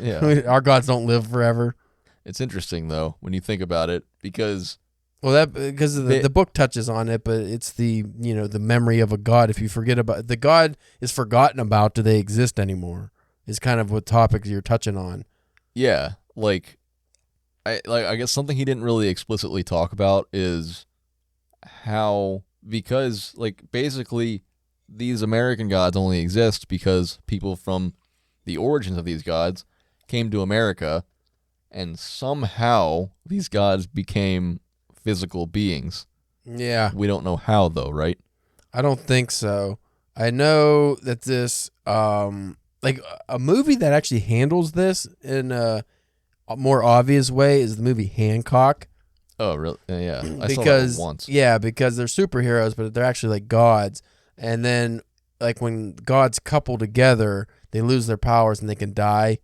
Speaker 1: Yeah.
Speaker 3: Our gods don't live forever.
Speaker 1: It's interesting though when you think about it, because
Speaker 3: the book touches on it, but it's the memory of a god. If you forget about the god is forgotten about, do they exist anymore? Is kind of what topic you're touching on.
Speaker 1: Yeah, I guess something he didn't really explicitly talk about is how, because like basically these American gods only exist because people from the origins of these gods came to America, and somehow these gods became physical beings.
Speaker 3: Yeah.
Speaker 1: We don't know how though, right?
Speaker 3: I don't think so. I know that this like a movie that actually handles this in a more obvious way is the movie Hancock.
Speaker 1: Oh, really? Yeah. I saw that once.
Speaker 3: Yeah, because they're superheroes, but they're actually like gods. And then like when gods couple together, they lose their powers and they can die.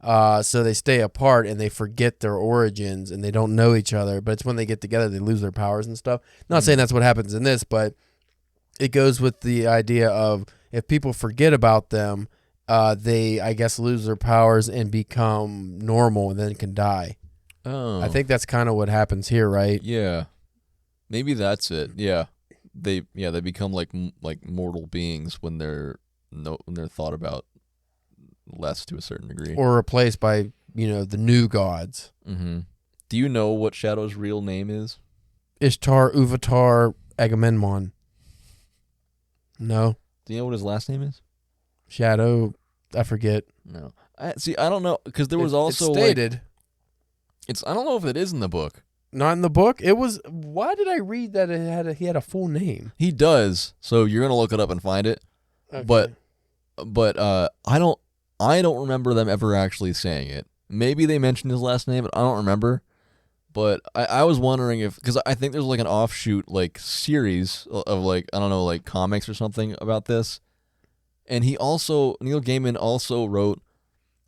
Speaker 3: So they stay apart and they forget their origins and they don't know each other. But it's when they get together they lose their powers and stuff. Not saying that's what happens in this, but it goes with the idea of if people forget about them they, I guess, lose their powers and become normal and then can die.
Speaker 1: Oh.
Speaker 3: I think that's kind of what happens here, right?
Speaker 1: Yeah. Maybe that's it. Yeah. They become like mortal beings when they're thought about less to a certain degree.
Speaker 3: Or replaced by, the new gods.
Speaker 1: Mm-hmm. Do you know what Shadow's real name is?
Speaker 3: Ishtar, Uvatar, Agamemnon. No.
Speaker 1: Do you know what his last name is?
Speaker 3: Shadow, I forget.
Speaker 1: No. I don't know, because there was also
Speaker 3: it's stated.
Speaker 1: I don't know if it is in the book.
Speaker 3: Not in the book. It was. Why did I read that he had a full name?
Speaker 1: He does. So you're gonna look it up and find it.
Speaker 3: Okay.
Speaker 1: But I don't remember them ever actually saying it. Maybe they mentioned his last name, but I don't remember. But I was wondering because I think there's like an offshoot like series of like, I don't know, like comics or something about this. And Neil Gaiman also wrote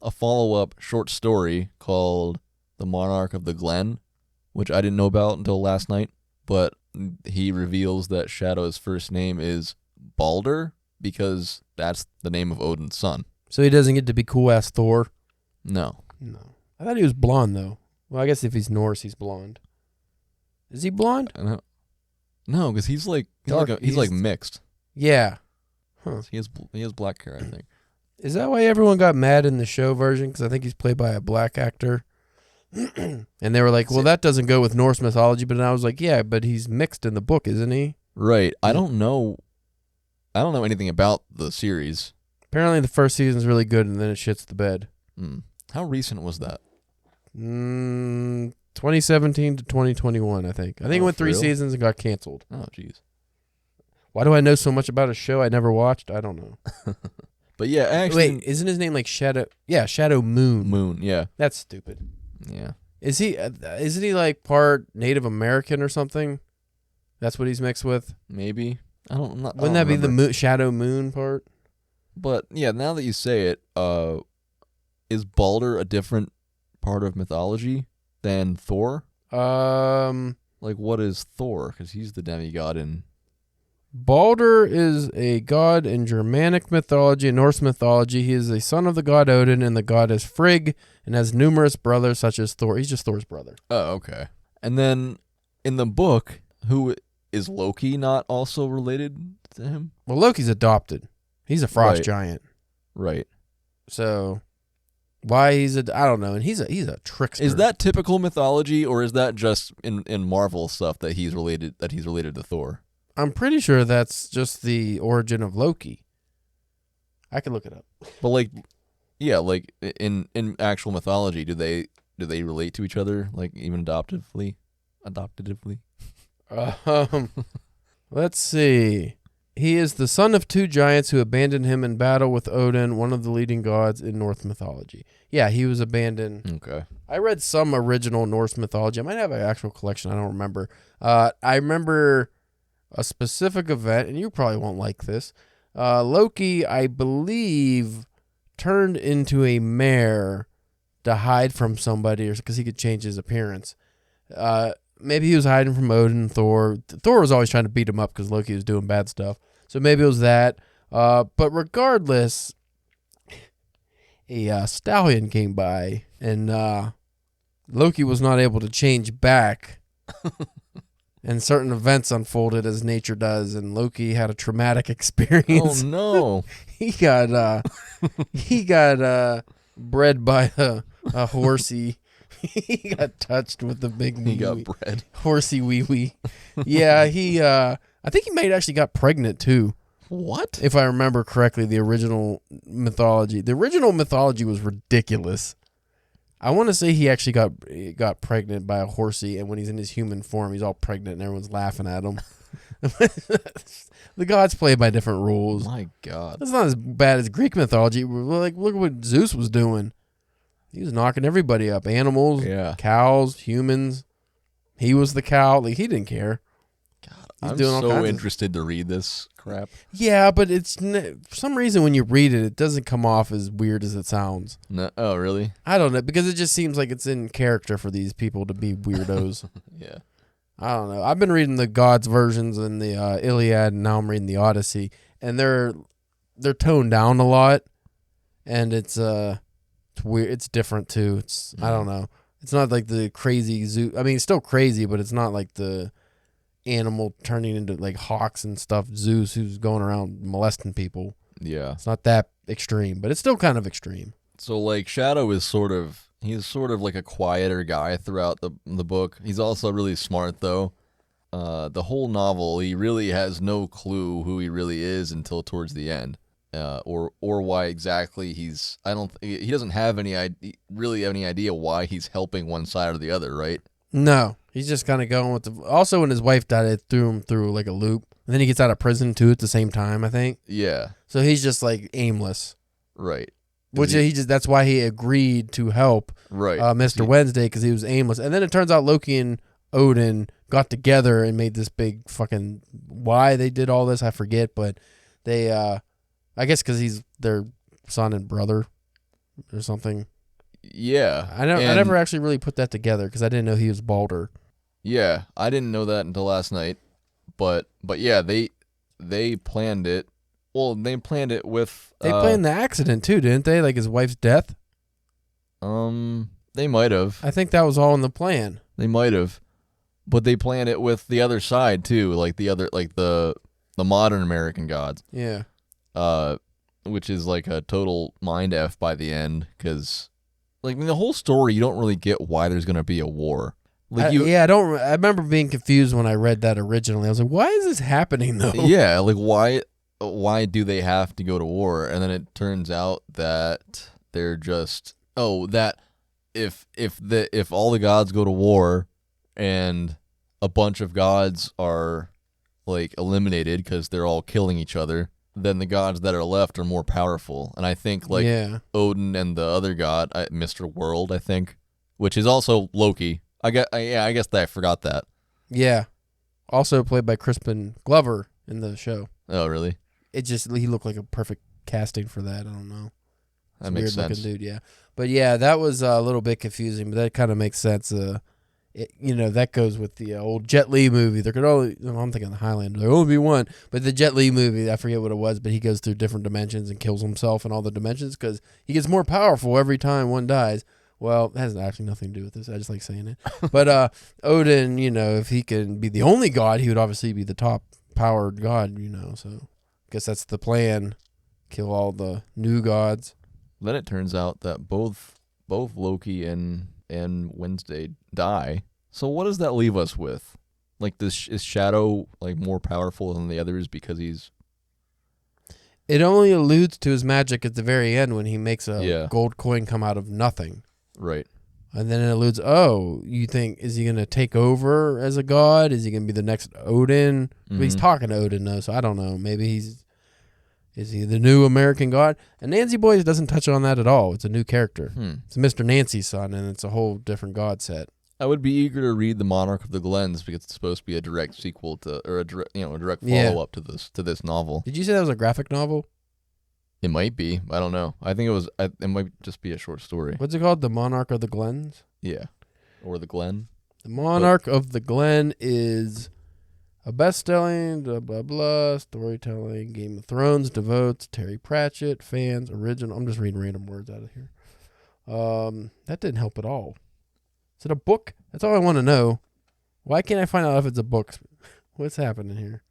Speaker 1: a follow-up short story called The Monarch of the Glen, which I didn't know about until last night. But he reveals that Shadow's first name is Balder because that's the name of Odin's son.
Speaker 3: So he doesn't get to be cool-ass Thor?
Speaker 1: No.
Speaker 3: I thought he was blonde, though. Well, I guess if he's Norse, he's blonde. Is he blonde?
Speaker 1: No, because he's like mixed.
Speaker 3: Yeah. Huh.
Speaker 1: He has black hair, I think.
Speaker 3: Is that why everyone got mad in the show version? Because I think he's played by a black actor. And they were like, well, that doesn't go with Norse mythology. But I was like, yeah, but he's mixed in the book, isn't he?
Speaker 1: Right. I don't know anything about the series.
Speaker 3: Apparently the first season's really good, and then it shits the bed.
Speaker 1: How recent was that?
Speaker 3: 2017 to 2021, I think. I think it went 3 seasons and got canceled.
Speaker 1: Oh, jeez.
Speaker 3: Why do I know so much about a show I never watched? I don't know.
Speaker 1: But yeah, actually...
Speaker 3: Wait, isn't his name like Shadow? Yeah, Shadow Moon.
Speaker 1: Moon, yeah.
Speaker 3: That's stupid.
Speaker 1: Yeah.
Speaker 3: Isn't he like part Native American or something? That's what he's mixed with?
Speaker 1: Maybe.
Speaker 3: Wouldn't that be the Shadow Moon part?
Speaker 1: But yeah, now that you say it, is Balder a different part of mythology than Thor? Like, what is Thor? Because he's the demigod in...
Speaker 3: Balder is a god in Germanic mythology and Norse mythology. He is a son of the god Odin and the goddess Frigg and has numerous brothers such as Thor. He's just Thor's brother.
Speaker 1: Oh, okay. And then in the book, who is Loki not also related to him?
Speaker 3: Well, Loki's adopted. He's a frost
Speaker 1: Right.
Speaker 3: giant.
Speaker 1: Right.
Speaker 3: So why I don't know. And he's a trickster.
Speaker 1: Is that typical mythology, or is that just in Marvel stuff that he's related to Thor?
Speaker 3: I'm pretty sure that's just the origin of Loki. I can look it up.
Speaker 1: But like, yeah, like in actual mythology, do they relate to each other, like even adoptively?
Speaker 3: Let's see. He is the son of 2 giants who abandoned him in battle with Odin, one of the leading gods in Norse mythology. Yeah, he was abandoned.
Speaker 1: Okay.
Speaker 3: I read some original Norse mythology. I might have an actual collection. I don't remember. I remember a specific event, and you probably won't like this. Loki, I believe, turned into a mare to hide from somebody, or because he could change his appearance. Maybe he was hiding from Odin, Thor. Thor was always trying to beat him up because Loki was doing bad stuff. So maybe it was that. But regardless, a stallion came by, and Loki was not able to change back. And certain events unfolded as nature does, and Loki had a traumatic experience.
Speaker 1: Oh no!
Speaker 3: He got bred by a horsey. He got touched with the big
Speaker 1: He got bred.
Speaker 3: horsey wee wee. Yeah, I think he might actually got pregnant too.
Speaker 1: What?
Speaker 3: If I remember correctly, the original mythology. The original mythology was ridiculous. I want to say he actually got pregnant by a horsey, and when he's in his human form, he's all pregnant, and everyone's laughing at him. The gods play by different rules.
Speaker 1: My God.
Speaker 3: That's not as bad as Greek mythology. Like, look at what Zeus was doing. He was knocking everybody up. Animals,
Speaker 1: Yeah.
Speaker 3: cows, humans. He was the cow. Like, he didn't care.
Speaker 1: I'm
Speaker 3: doing all
Speaker 1: so
Speaker 3: kinds of-
Speaker 1: interested to read this crap.
Speaker 3: Yeah, but for some reason when you read it, it doesn't come off as weird as it sounds.
Speaker 1: No, oh, really?
Speaker 3: I don't know, because it just seems like it's in character for these people to be weirdos.
Speaker 1: Yeah.
Speaker 3: I don't know. I've been reading the gods versions and the Iliad, and now I'm reading the Odyssey, and they're toned down a lot. and it's weird. It's different too. It's I don't know. It's not like the crazy zoo. I mean, it's still crazy, but it's not like the animal turning into like hawks and stuff. Zeus, who's going around molesting people.
Speaker 1: Yeah.
Speaker 3: It's not that extreme, but it's still kind of extreme.
Speaker 1: So like Shadow is he's sort of like a quieter guy throughout the book. He's also really smart though. The whole novel, he really has no clue who he really is until towards the end, or why exactly he doesn't have any idea why he's helping one side or the other, right?
Speaker 3: No, he's just kind of going with the. Also, when his wife died, it threw him through like a loop, and then he gets out of prison too at the same time. I think.
Speaker 1: Yeah.
Speaker 3: So he's just like aimless.
Speaker 1: Right.
Speaker 3: Which that's why he agreed to help Mr. Wednesday, because he was aimless. And then it turns out Loki and Odin got together and made this big fucking, why they did all this I forget, but they I guess because he's their son and brother or something.
Speaker 1: Yeah.
Speaker 3: I never actually really put that together because I didn't know he was Balder.
Speaker 1: Yeah, I didn't know that until last night. But yeah, they planned it. Well, they planned it with...
Speaker 3: They planned the accident, too, didn't they? Like his wife's death?
Speaker 1: They might have.
Speaker 3: I think that was all in the plan.
Speaker 1: They might have. But they planned it with the other side, too. Like the modern American gods.
Speaker 3: Yeah.
Speaker 1: Which is like a total mind F by the end. Because, like, in the whole story, you don't really get why there's going to be a war. Like
Speaker 3: I remember being confused when I read that originally. I was like, why is this happening, though?
Speaker 1: Yeah, like, why do they have to go to war? And then it turns out that they're just that if all the gods go to war and a bunch of gods are like eliminated because they're all killing each other, then the gods that are left are more powerful. And I think like Odin and the other god, Mr. World, I think, which is also Loki. I guess I forgot that.
Speaker 3: Yeah. Also played by Crispin Glover in the show.
Speaker 1: Oh, really?
Speaker 3: He looked like a perfect casting for that. I don't know.
Speaker 1: That makes sense.
Speaker 3: Weird looking dude, yeah. But yeah, that was a little bit confusing, but that kind of makes sense. That goes with the old Jet Li movie. There could only, I'm thinking the Highlander, there could only be one. But the Jet Li movie, I forget what it was, but he goes through different dimensions and kills himself in all the dimensions because he gets more powerful every time one dies. Well, it has actually nothing to do with this. I just like saying it. But Odin, if he can be the only god, he would obviously be the top powered god, so... Guess that's the plan. Kill all the new gods.
Speaker 1: Then it turns out that both Loki and Wednesday die. So what does that leave us with? Like, is Shadow like more powerful than the others because he's...
Speaker 3: It only alludes to his magic at the very end when he makes a gold coin come out of nothing.
Speaker 1: Right.
Speaker 3: And then it alludes, you think, is he going to take over as a god? Is he going to be the next Odin? Mm-hmm. But he's talking to Odin, though, so I don't know. Maybe is he the new American god? And Nancy Boys doesn't touch on that at all. It's a new character. It's Mr. Nancy's son, and it's a whole different god set.
Speaker 1: I would be eager to read The Monarch of the Glens because it's supposed to be a direct sequel to, or a direct follow-up to this novel.
Speaker 3: Did you say that was a graphic novel?
Speaker 1: It might be. I don't know. I think it might just be a short story.
Speaker 3: What's it called? The Monarch of the Glens?
Speaker 1: Yeah. Or The Glen.
Speaker 3: The Monarch of the Glen is a best-selling, blah, blah, blah, storytelling, Game of Thrones, devotes, Terry Pratchett, fans, original. I'm just reading random words out of here. That didn't help at all. Is it a book? That's all I want to know. Why can't I find out if it's a book? What's happening here?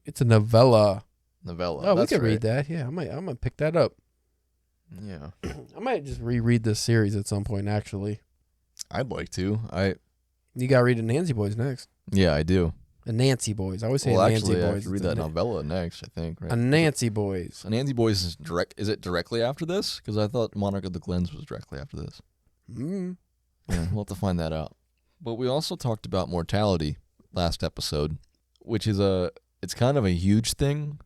Speaker 3: It's a novella.
Speaker 1: Novella.
Speaker 3: Oh, we could read that. Yeah, I'm gonna pick that up.
Speaker 1: Yeah.
Speaker 3: I might just reread this series at some point, actually.
Speaker 1: I'd like to.
Speaker 3: You gotta read the Nancy Boys next.
Speaker 1: Yeah, I do.
Speaker 3: The Nancy Boys. I always say
Speaker 1: Nancy
Speaker 3: Nancy Boys.
Speaker 1: I have to read that novella next, I think. Right?
Speaker 3: A Nancy Boys.
Speaker 1: A Nancy Boys is Is it directly after this? Because I thought Monarch of the Glens was directly after this.
Speaker 3: Mm.
Speaker 1: Yeah, we'll have to find that out. But we also talked about mortality last episode, which is it's kind of a huge thing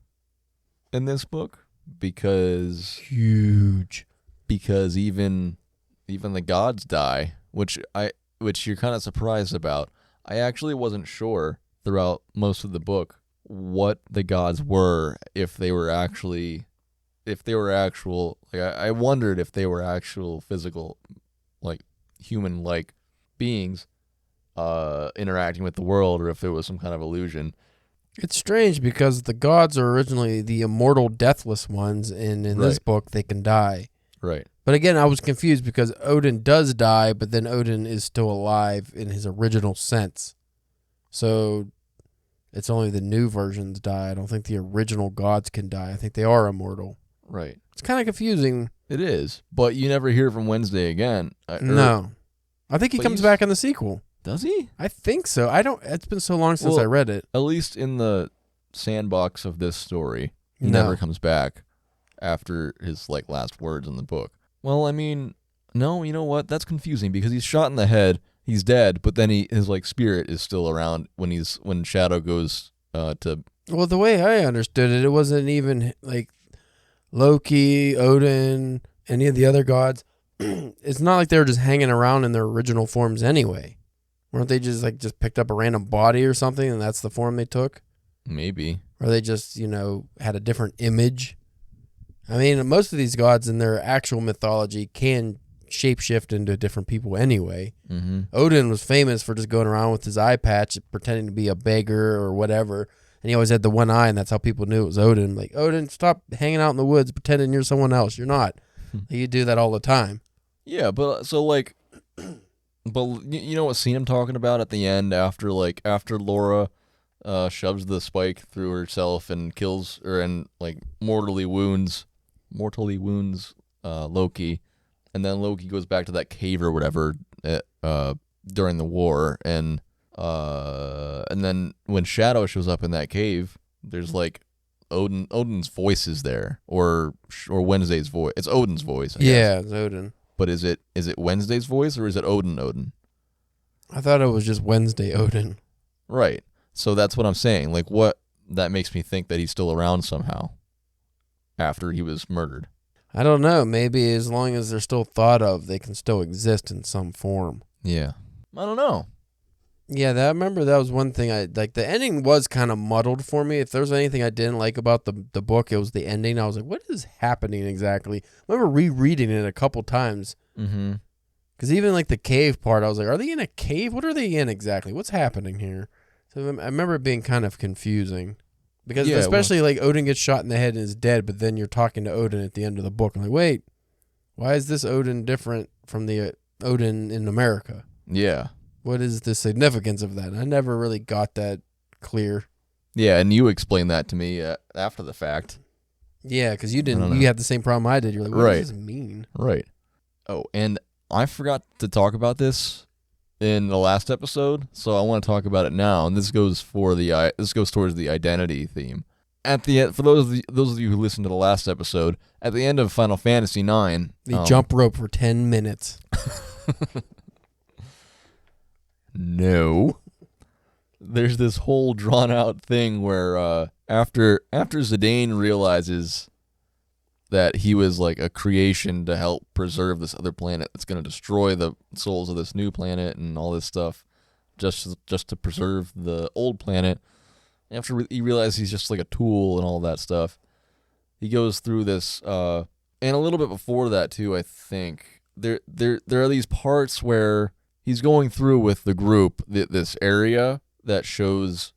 Speaker 1: in this book because even the gods die, which you're kind of surprised about. I actually wasn't sure throughout most of the book what the gods were, if they were actual, like I wondered if they were actual physical, like human-like beings interacting with the world, or if there was some kind of illusion.
Speaker 3: It's strange because the gods are originally the immortal, deathless ones, and in this
Speaker 1: Right.
Speaker 3: book they can die.
Speaker 1: Right.
Speaker 3: But again, I was confused because Odin does die, but then Odin is still alive in his original sense. So it's only the new versions die. I don't think the original gods can die. I think they are immortal.
Speaker 1: Right.
Speaker 3: It's kind of confusing.
Speaker 1: It is. But you never hear from Wednesday again.
Speaker 3: No. I think he
Speaker 1: But
Speaker 3: comes
Speaker 1: you-
Speaker 3: back in the sequel.
Speaker 1: Does he?
Speaker 3: I think so. It's been so long since
Speaker 1: Well,
Speaker 3: I read it.
Speaker 1: At least in the sandbox of this story, he
Speaker 3: No.
Speaker 1: never comes back after his last words in the book. Well, I mean, no, you know what? That's confusing because he's shot in the head, he's dead, but then his spirit is still around when Shadow goes to.
Speaker 3: Well, the way I understood it, it wasn't even Loki, Odin, any of the other gods. It's not like they were just hanging around in their original forms anyway. Weren't they just picked up a random body or something and that's the form they took?
Speaker 1: Maybe.
Speaker 3: Or they just, had a different image? I mean, most of these gods in their actual mythology can shapeshift into different people anyway.
Speaker 1: Mm-hmm.
Speaker 3: Odin was famous for just going around with his eye patch, pretending to be a beggar or whatever. And he always had the one eye, and that's how people knew it was Odin. Like, Odin, stop hanging out in the woods pretending you're someone else. You're not. You do that all the time.
Speaker 1: Yeah, but but you know what scene I'm talking about at the end after Laura shoves the spike through herself and kills and mortally wounds Loki, and then Loki goes back to that cave or whatever during the war, and then when Shadow shows up in that cave, there's Odin's voice is there, or Wednesday's voice. It's Odin's voice. I guess.
Speaker 3: Yeah, it's Odin.
Speaker 1: But is it Wednesday's voice or is it Odin?
Speaker 3: I thought it was just Wednesday Odin.
Speaker 1: Right. So that's what I'm saying. What that makes me think that he's still around somehow after he was murdered.
Speaker 3: I don't know. Maybe as long as they're still thought of, they can still exist in some form.
Speaker 1: Yeah. I don't know.
Speaker 3: Yeah, I remember that was one thing the ending was kind of muddled for me. If there was anything I didn't like about the book, it was the ending. I was like, what is happening exactly? I remember rereading it a couple times.
Speaker 1: Mm-hmm.
Speaker 3: Because even the cave part, I was like, are they in a cave? What are they in exactly? What's happening here? So I remember it being kind of confusing. Because especially Odin gets shot in the head and is dead, but then you're talking to Odin at the end of the book. I'm like, wait, why is this Odin different from the Odin in America?
Speaker 1: Yeah.
Speaker 3: What is the significance of that? I never really got that clear.
Speaker 1: Yeah, and you explained that to me after the fact.
Speaker 3: Yeah, because you
Speaker 1: I don't
Speaker 3: didn't.
Speaker 1: know.
Speaker 3: You had the same problem I did. You're like, what
Speaker 1: Right.
Speaker 3: does this mean?
Speaker 1: Right. Oh, and I forgot to talk about this in the last episode, so I want to talk about it now. And this goes towards the identity theme. At the end, for those of you who listened to the last episode, at the end of Final Fantasy IX,
Speaker 3: The jump rope for 10 minutes.
Speaker 1: No. There's this whole drawn out thing where after Zidane realizes that he was a creation to help preserve this other planet that's going to destroy the souls of this new planet and all this stuff just to preserve the old planet. After he realizes he's just a tool and all that stuff, he goes through this and a little bit before that too, I think. There are these parts where he's going through with the group this area that shows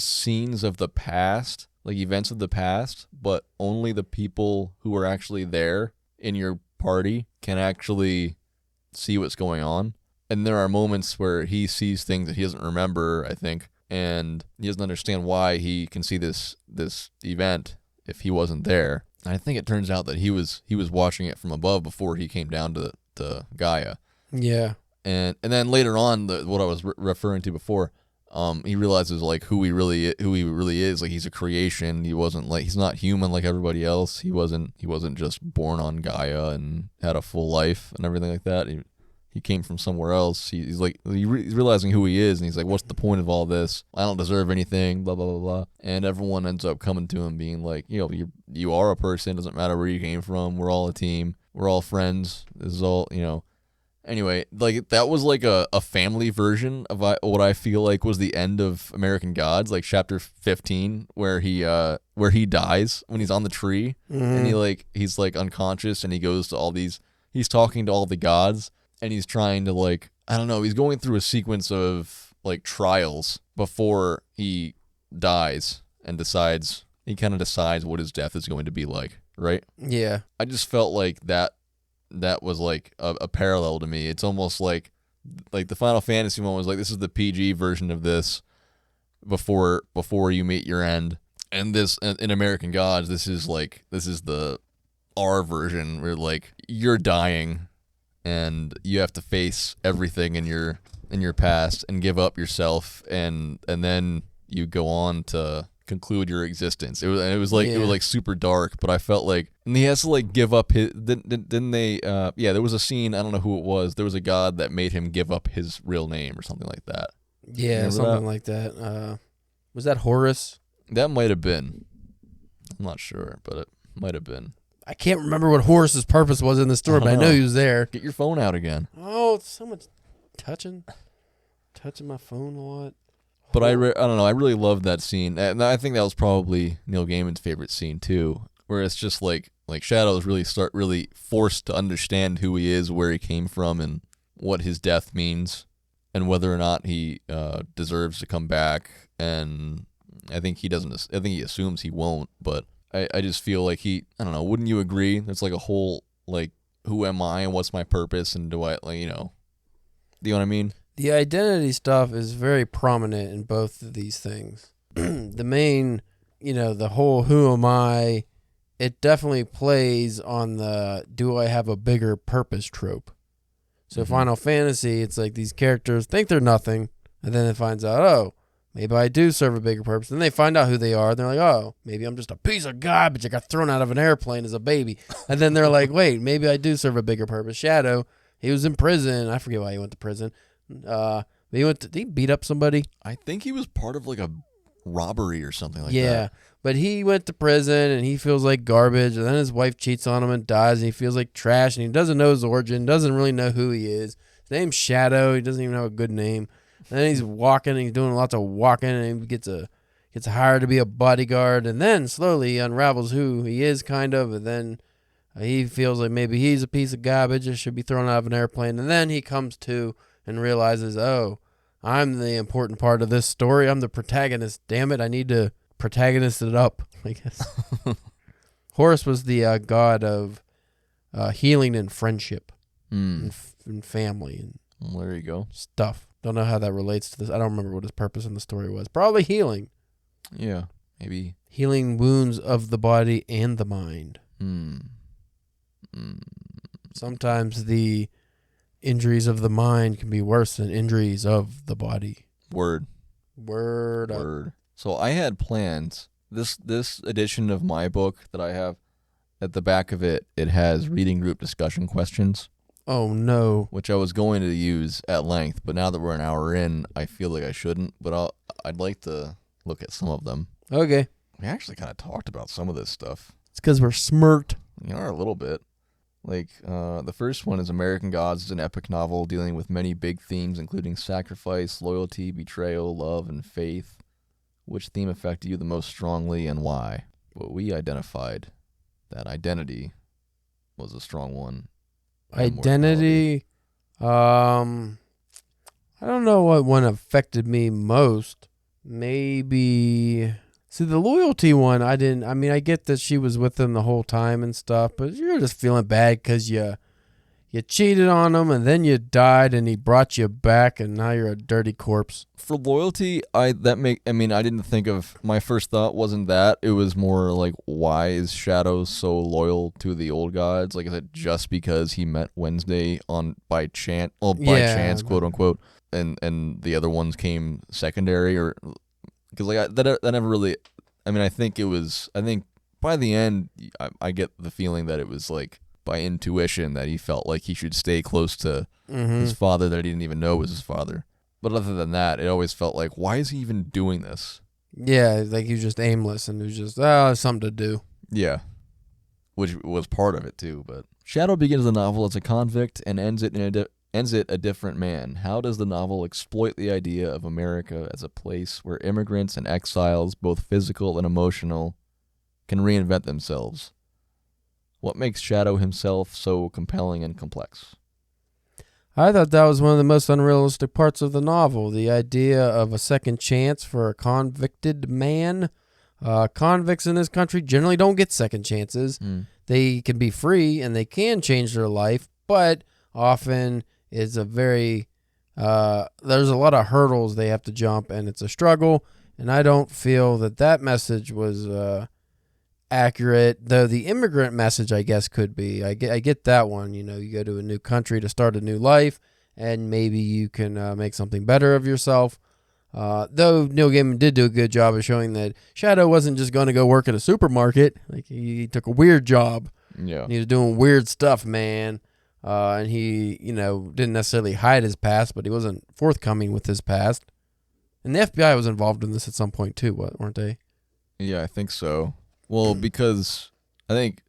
Speaker 1: scenes of the past, events of the past, but only the people who are actually there in your party can actually see what's going on. And there are moments where he sees things that he doesn't remember, I think, and he doesn't understand why he can see this event if he wasn't there. And I think it turns out that he was watching it from above before he came down to Gaia.
Speaker 3: Yeah.
Speaker 1: And then later on, what I was referring to before, he realizes who he really is. He's a creation. He wasn't he's not human like everybody else. He wasn't just born on Gaia and had a full life and everything like that. He came from somewhere else. He's realizing who he is, and he's like, what's the point of all this? I don't deserve anything, blah, blah, blah, blah. And everyone ends up coming to him being like, you are a person. Doesn't matter where you came from. We're all a team. We're all friends. This is all, Anyway, that was a family version of what I feel was the end of American Gods, chapter 15, where he dies when he's on the tree, and he's unconscious, and he goes to all these, he's talking to all the gods, and he's trying to I don't know, he's going through a sequence of trials before he dies and decides what his death is going to be like, right?
Speaker 3: Yeah.
Speaker 1: I just felt like that was like a parallel to me. It's almost like the Final Fantasy one was like, this is the PG version of this before you meet your end. And this in American Gods, this is the R version where like you're dying and you have to face everything in your past and give up yourself and then you go on to conclude your existence. It was like super dark, but I felt like, and he has to like give up his. Didn't they? There was a scene. I don't know who it was. There was a god that made him give up his real name or something like that.
Speaker 3: Yeah,
Speaker 1: Remember
Speaker 3: something
Speaker 1: that?
Speaker 3: like that. Was that Horus?
Speaker 1: That might have been. I'm not sure, but it might have been.
Speaker 3: I can't remember what Horus's purpose was in the story, but I know he was there.
Speaker 1: Get your phone out again.
Speaker 3: Oh, someone's touching my phone a lot.
Speaker 1: But I don't know. I really loved that scene, and I think that was probably Neil Gaiman's favorite scene too, where it's just like Shadow's really forced to understand who he is, where he came from, and what his death means, and whether or not he deserves to come back. And I think he doesn't. I think he assumes he won't. But I just feel like I don't know. Wouldn't you agree? There's like a whole like, who am I and what's my purpose, and do I do you know what I mean?
Speaker 3: The identity stuff is very prominent in both of these things. The main, the whole who am I, it definitely plays on the do I have a bigger purpose trope. So Final Fantasy, it's like these characters think they're nothing, and then it finds out, oh, maybe I do serve a bigger purpose. Then they find out who they are, and they're like, oh, maybe I'm just a piece of garbage. I got thrown out of an airplane as a baby. And then they're like, wait, maybe I do serve a bigger purpose. Shadow, he was in prison. I forget why he went to prison. Did he beat up somebody?
Speaker 1: I think he was part of like a robbery or something like that.
Speaker 3: Yeah, but he went to prison and he feels like garbage, and then his wife cheats on him and dies, and he feels like trash, and he doesn't know his origin, doesn't really know who he is. His name's Shadow. He doesn't even have a good name. And then he's walking, and he's doing lots of walking, and he gets hired to be a bodyguard, and then slowly he unravels who he is, kind of, and then he feels like maybe he's a piece of garbage and should be thrown out of an airplane, and then he comes to and realizes, oh, I'm the important part of this story. I'm the protagonist. Damn it, I need to protagonist it up, I guess. Horus was the god of healing and friendship and family and
Speaker 1: well, there you go.
Speaker 3: stuff. Don't know how that relates to this. I don't remember what his purpose in the story was. Probably healing.
Speaker 1: Yeah, maybe.
Speaker 3: Healing wounds of the body and the mind. Sometimes the injuries of the mind can be worse than injuries of the body.
Speaker 1: Word. So I had plans. This edition of my book that I have, at the back of it, it has reading group discussion questions.
Speaker 3: Oh, no.
Speaker 1: Which I was going to use at length, but now that we're an hour in, I feel like I shouldn't. But I'd like to look at some of them.
Speaker 3: Okay.
Speaker 1: We actually kind of talked about some of this stuff.
Speaker 3: It's because we're smirked.
Speaker 1: A little bit. Like, the first one is American Gods is an epic novel dealing with many big themes, including sacrifice, loyalty, betrayal, love, and faith. Which theme affected you the most strongly and why? Well, we identified that identity was a strong one.
Speaker 3: Identity, I don't know what one affected me most. Maybe, see, the loyalty one, I get that she was with him the whole time and stuff, but you're just feeling bad because you cheated on him and then you died and he brought you back and now you're a dirty corpse.
Speaker 1: For loyalty, I didn't think of, my first thought wasn't that. It was more like, why is Shadow so loyal to the old gods? Like, is it just because he met Wednesday by chance, quote unquote, and the other ones came secondary? Or because like that never really, I think by the end I get the feeling that it was like by intuition that he felt like he should stay close to his father that he didn't even know was his father. But other than that, it always felt like, why is he even doing this?
Speaker 3: Yeah, like he was just aimless and it was just, something to do.
Speaker 1: Yeah, which was part of it too. But Shadow begins the novel as a convict and ends it a different man. How does the novel exploit the idea of America as a place where immigrants and exiles, both physical and emotional, can reinvent themselves? What makes Shadow himself so compelling and complex?
Speaker 3: I thought that was one of the most unrealistic parts of the novel. The idea of a second chance for a convicted man. Convicts in this country generally don't get second chances. They can be free and they can change their life, but often it's a very there's a lot of hurdles they have to jump, and it's a struggle. And I don't feel that message was accurate, though the immigrant message, I guess, could be. I get that one. You go to a new country to start a new life, and maybe you can make something better of yourself. Though Neil Gaiman did do a good job of showing that Shadow wasn't just going to go work at a supermarket. Like, he took a weird job.
Speaker 1: Yeah.
Speaker 3: He was doing weird stuff, man. And he, didn't necessarily hide his past, but he wasn't forthcoming with his past. And the FBI was involved in this at some point too, weren't they?
Speaker 1: Yeah, I think so. Well, because I think,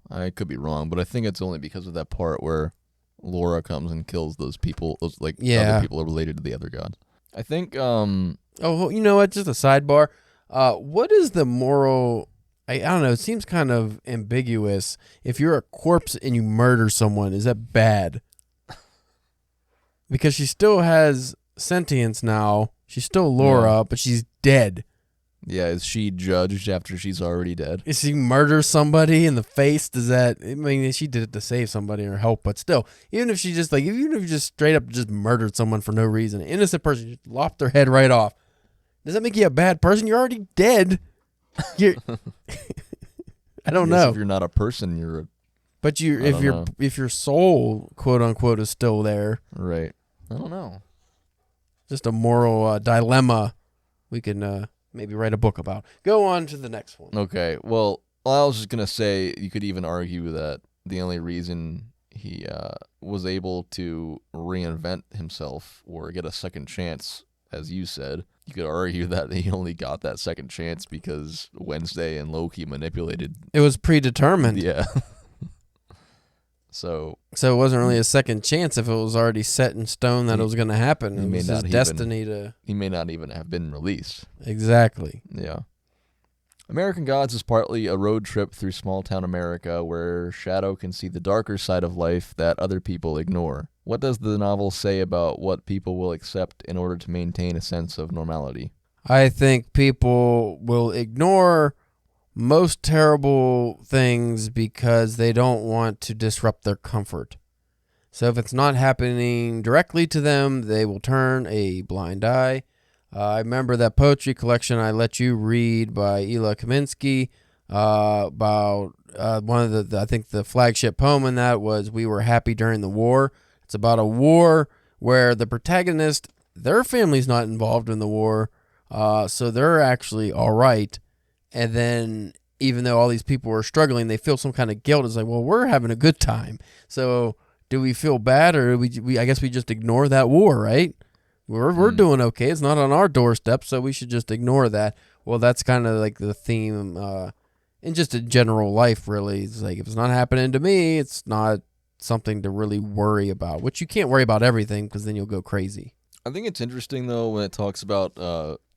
Speaker 1: I could be wrong, but I think it's only because of that part where Laura comes and kills those people, other people are related to the other gods. I think,
Speaker 3: Oh, you know what? Just a sidebar. What is the moral? I don't know. It seems kind of ambiguous. If you're a corpse and you murder someone, is that bad? Because she still has sentience now. She's still Laura, but she's dead.
Speaker 1: Yeah, is she judged after she's already dead?
Speaker 3: If she murders somebody in the face, she did it to save somebody or help, but still, even if you just straight up just murdered someone for no reason, an innocent person, you just lopped their head right off, does that make you a bad person? You're already dead. I don't know.
Speaker 1: If you're not a person, you're a...
Speaker 3: But if your soul, quote unquote, is still there.
Speaker 1: Right. I don't know.
Speaker 3: Just a moral dilemma we can maybe write a book about. Go on to the next one.
Speaker 1: Okay. Well, I was just going to say, you could even argue that the only reason he was able to reinvent himself or get a second chance, as you said, you could argue that he only got that second chance because Wednesday and Loki manipulated.
Speaker 3: It was predetermined.
Speaker 1: Yeah. So
Speaker 3: it wasn't really a second chance if it was already set in stone that it was going to happen. It was his destiny to...
Speaker 1: He may not even have been released.
Speaker 3: Exactly.
Speaker 1: Yeah. American Gods is partly a road trip through small-town America where Shadow can see the darker side of life that other people ignore. What does the novel say about what people will accept in order to maintain a sense of normality?
Speaker 3: I think people will ignore most terrible things because they don't want to disrupt their comfort. So if it's not happening directly to them, they will turn a blind eye. I remember that poetry collection I let you read by Ela Kaminsky about one of the, I think the flagship poem in that was We Were Happy During the War. It's about a war where the protagonist, their family's not involved in the war, so they're actually all right. And then even though all these people are struggling, they feel some kind of guilt. It's like, well, we're having a good time. So do we feel bad, or we I guess we just ignore that war, right? We're doing okay. It's not on our doorstep, so we should just ignore that. Well, that's kind of like the theme in just a general life, really. It's like, if it's not happening to me, it's not something to really worry about, which you can't worry about everything because then you'll go crazy.
Speaker 1: I think it's interesting, though, when it talks about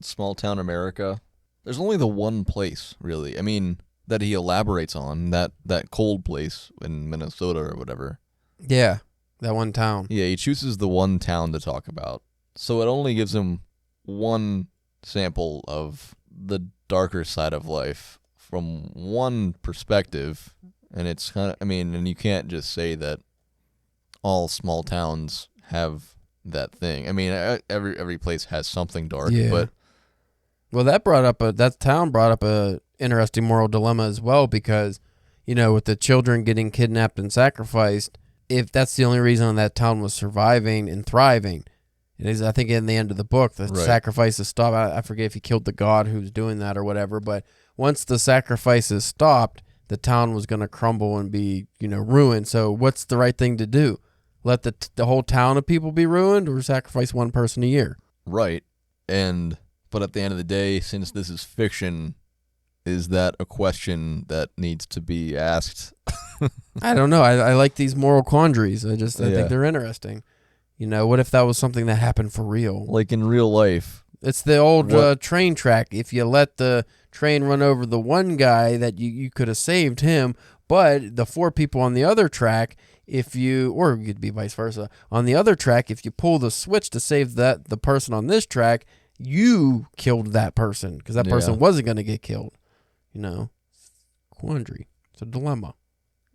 Speaker 1: small-town America. There's only the one place, really. I mean, that he elaborates on, that cold place in Minnesota or whatever.
Speaker 3: Yeah, that one town.
Speaker 1: Yeah, he chooses the one town to talk about. So it only gives him one sample of the darker side of life from one perspective. And it's kind of, and you can't just say that all small towns have that thing. I mean, every place has something dark, but...
Speaker 3: Well, that town brought up a interesting moral dilemma as well, because, with the children getting kidnapped and sacrificed, if that's the only reason that town was surviving and thriving, it is, I think, in the end of the book, the sacrifices stopped. I forget if he killed the god who was doing that or whatever, but once the sacrifices stopped, the town was going to crumble and be, ruined. So what's the right thing to do? Let the whole town of people be ruined, or sacrifice one person a year?
Speaker 1: Right. But at the end of the day, since this is fiction, is that a question that needs to be asked?
Speaker 3: I don't know. I like these moral quandaries. I think they're interesting. What if that was something that happened for real?
Speaker 1: Like in real life.
Speaker 3: It's the old train track. If you let the train run over the one guy that you could have saved him, but the four people on the other track, or it could be vice versa. On the other track, if you pull the switch to save the person on this track, you killed that person because that person wasn't going to get killed. Quandary. It's a dilemma.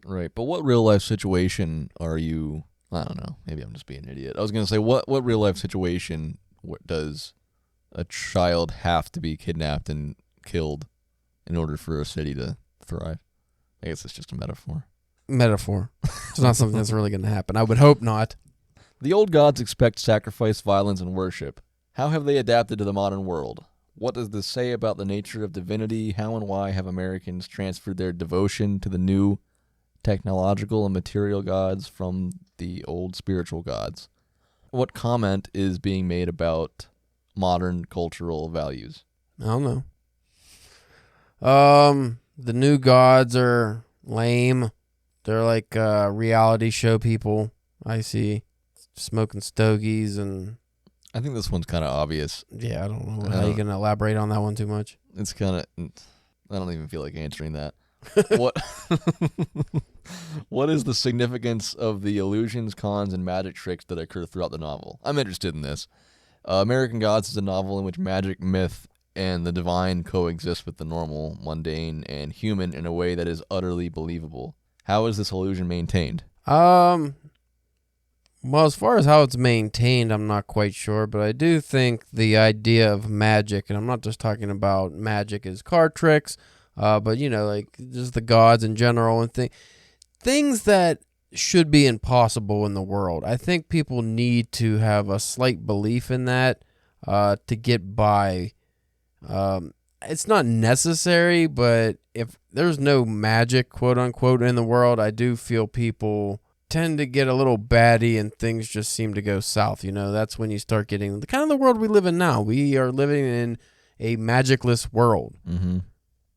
Speaker 1: Right, but what real life situation are you? I don't know. Maybe I'm just being an idiot. I was going to say, what real life situation does a child have to be kidnapped and killed in order for a city to thrive? I guess it's just a metaphor.
Speaker 3: It's not something that's really going to happen. I would hope not.
Speaker 1: The old gods expect sacrifice, violence, and worship. How have they adapted to the modern world? What does this say about the nature of divinity? How and why have Americans transferred their devotion to the new technological and material gods from the old spiritual gods? What comment is being made about modern cultural values?
Speaker 3: I don't know. The new gods are lame. They're like reality show people. I see smoking stogies and.
Speaker 1: I think this one's kind of obvious.
Speaker 3: Yeah, I don't know how you can elaborate on that one too much.
Speaker 1: It's kind of. I don't even feel like answering that. What? What is the significance of the illusions, cons, and magic tricks that occur throughout the novel? I'm interested in this. American Gods is a novel in which magic, myth, and the divine coexist with the normal, mundane, and human in a way that is utterly believable. How is this illusion maintained?
Speaker 3: Well, as far as how it's maintained, I'm not quite sure, but I do think the idea of magic, and I'm not just talking about magic as card tricks, but like just the gods in general and things that should be impossible in the world. I think people need to have a slight belief in that to get by. It's not necessary, but if there's no magic, quote unquote, in the world, I do feel people tend to get a little batty and things just seem to go south. That's when you start getting the kind of the world we live in now. We are living in a magicless world.
Speaker 1: Mm-hmm.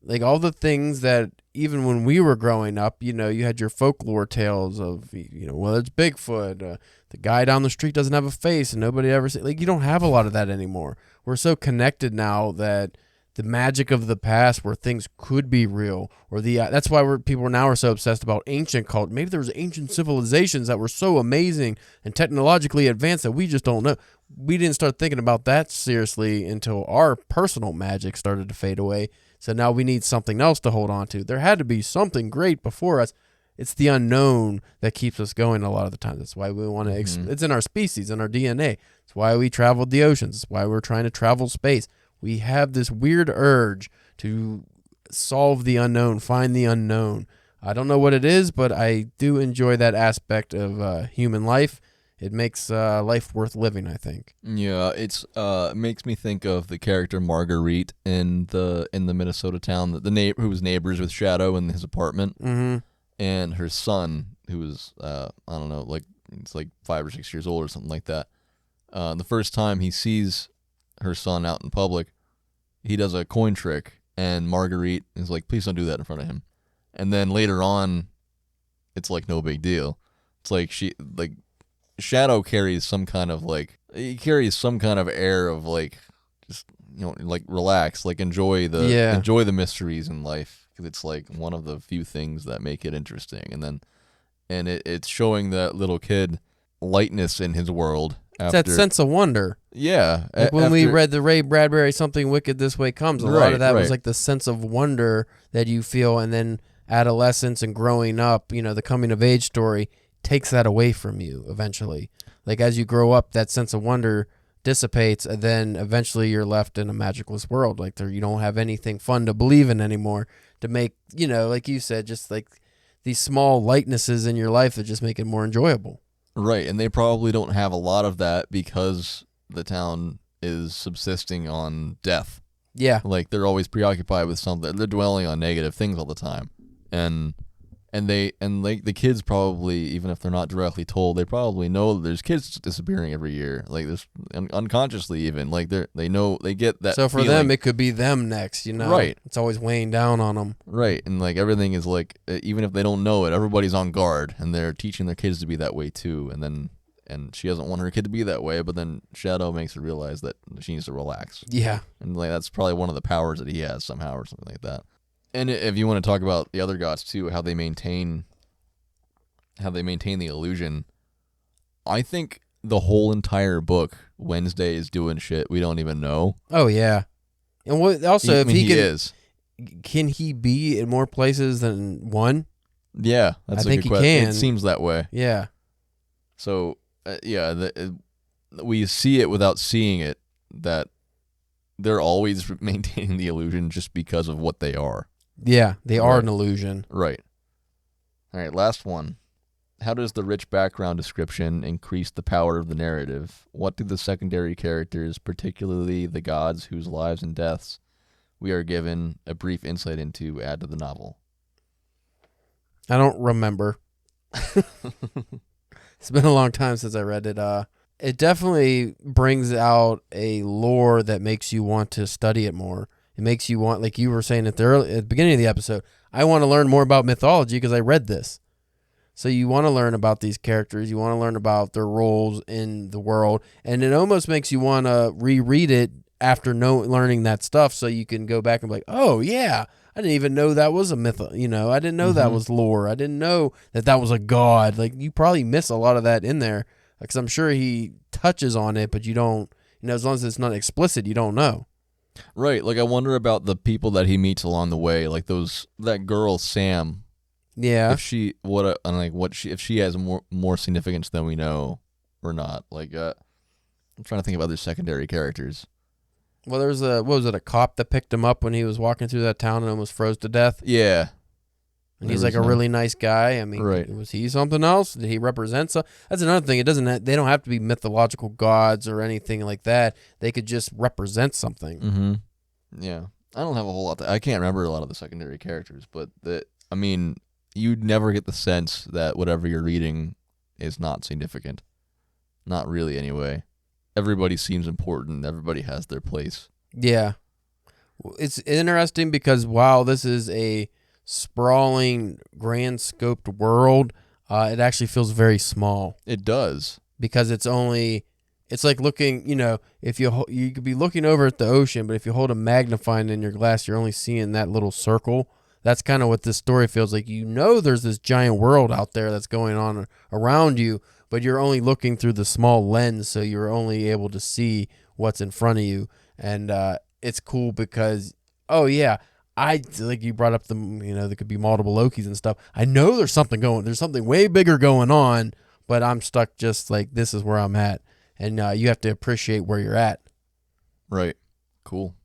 Speaker 3: Like all the things that even when we were growing up, you had your folklore tales of, well, it's Bigfoot. The guy down the street doesn't have a face and nobody ever see. Like you don't have a lot of that anymore. We're so connected now that the magic of the past where things could be real or that's why people now are so obsessed about ancient cult. Maybe there was ancient civilizations that were so amazing and technologically advanced that we just don't know. We didn't start thinking about that seriously until our personal magic started to fade away. So now we need something else to hold on to. There had to be something great before us. It's the unknown that keeps us going a lot of the time. That's why we want to, it's in our species, in our DNA. It's why we traveled the oceans. It's why we're trying to travel space. We have this weird urge to solve the unknown, find the unknown. I don't know what it is, but I do enjoy that aspect of human life. It makes life worth living, I think.
Speaker 1: Yeah, it makes me think of the character Marguerite in the Minnesota town, who was neighbors with Shadow in his apartment, and her son, who was I don't know, like it's like 5 or 6 years old or something like that. The first time he sees her son out in public, he does a coin trick, and Marguerite is like, "Please don't do that in front of him." And then later on, it's like no big deal. It's like Shadow carries some kind of air of like just like relax, like enjoy the mysteries in life, because it's like one of the few things that make it interesting. And it's showing that little kid lightness in his world.
Speaker 3: It's that sense of wonder.
Speaker 1: Yeah.
Speaker 3: Like when we read the Ray Bradbury Something Wicked This Way Comes, a lot of that was like the sense of wonder that you feel, and then adolescence and growing up, the coming of age story takes that away from you eventually. Like as you grow up, that sense of wonder dissipates, and then eventually you're left in a magicless world. Like you don't have anything fun to believe in anymore to make, like you said, just like these small lightnesses in your life that just make it more enjoyable.
Speaker 1: Right, and they probably don't have a lot of that because the town is subsisting on death.
Speaker 3: Yeah.
Speaker 1: Like they're always preoccupied with something. They're dwelling on negative things all the time. And like the kids probably, even if they're not directly told, they probably know that there's kids disappearing every year. Like there's unconsciously even, like they know, they get that.
Speaker 3: So for
Speaker 1: feeling.
Speaker 3: them, it could be them next,
Speaker 1: Right.
Speaker 3: It's always weighing down on them.
Speaker 1: Right. And like everything is like, even if they don't know it, everybody's on guard, and they're teaching their kids to be that way too. And she doesn't want her kid to be that way, but then Shadow makes her realize that she needs to relax.
Speaker 3: Yeah.
Speaker 1: And like that's probably one of the powers that he has somehow or something like that. And if you want to talk about the other gods too, how they maintain how they maintain the illusion. I think the whole entire book, Wednesday is doing shit we don't even know.
Speaker 3: Oh yeah, and what also if he can he be in more places than one?
Speaker 1: Yeah, that's
Speaker 3: I
Speaker 1: a
Speaker 3: think
Speaker 1: good
Speaker 3: he
Speaker 1: question.
Speaker 3: can.
Speaker 1: It seems that way.
Speaker 3: Yeah.
Speaker 1: So we see it without seeing it that they're always maintaining the illusion just because of what they are.
Speaker 3: Yeah, they are
Speaker 1: Right.
Speaker 3: an illusion.
Speaker 1: Right. All right, last one. How does the rich background description increase the power of the narrative? What do the secondary characters, particularly the gods whose lives and deaths we are given a brief insight into, add to the novel?
Speaker 3: I don't remember. It's been a long time since I read it. It definitely brings out a lore that makes you want to study it more. It makes you want, like you were saying at the beginning of the episode, I want to learn more about mythology because I read this. So you want to learn about these characters. You want to learn about their roles in the world. And it almost makes you want to reread it after learning that stuff so you can go back and be like, oh, yeah, I didn't even know that was a myth. I didn't know that was lore. I didn't know that was a god. Like, you probably miss a lot of that in there because I'm sure he touches on it, but you don't, as long as it's not explicit, you don't know.
Speaker 1: Right. Like, I wonder about the people that he meets along the way, like that girl, Sam.
Speaker 3: Yeah.
Speaker 1: If she if she has more significance than we know or not. Like, I'm trying to think of other secondary characters.
Speaker 3: Well, there was a cop that picked him up when he was walking through that town and almost froze to death.
Speaker 1: Yeah.
Speaker 3: And he's like a really nice guy. I mean,
Speaker 1: right.
Speaker 3: Was he something else? Did he represent something? That's another thing. They don't have to be mythological gods or anything like that. They could just represent something.
Speaker 1: Mm-hmm. Yeah. I don't have a whole lot. I can't remember a lot of the secondary characters, but you'd never get the sense that whatever you're reading is not significant. Not really, anyway. Everybody seems important. Everybody has their place.
Speaker 3: Yeah. It's interesting because while this is a sprawling, grand-scoped world, it actually feels very small.
Speaker 1: It does.
Speaker 3: Because it's like looking, if you could be looking over at the ocean, but if you hold a magnifying in your glass, you're only seeing that little circle. That's kind of what this story feels like. There's this giant world out there that's going on around you, but you're only looking through the small lens, so you're only able to see what's in front of you. And it's cool because, like you brought up there could be multiple Lokis and stuff. I know there's something way bigger going on, but I'm stuck just like, this is where I'm at. And you have to appreciate where you're at.
Speaker 1: Right. Cool.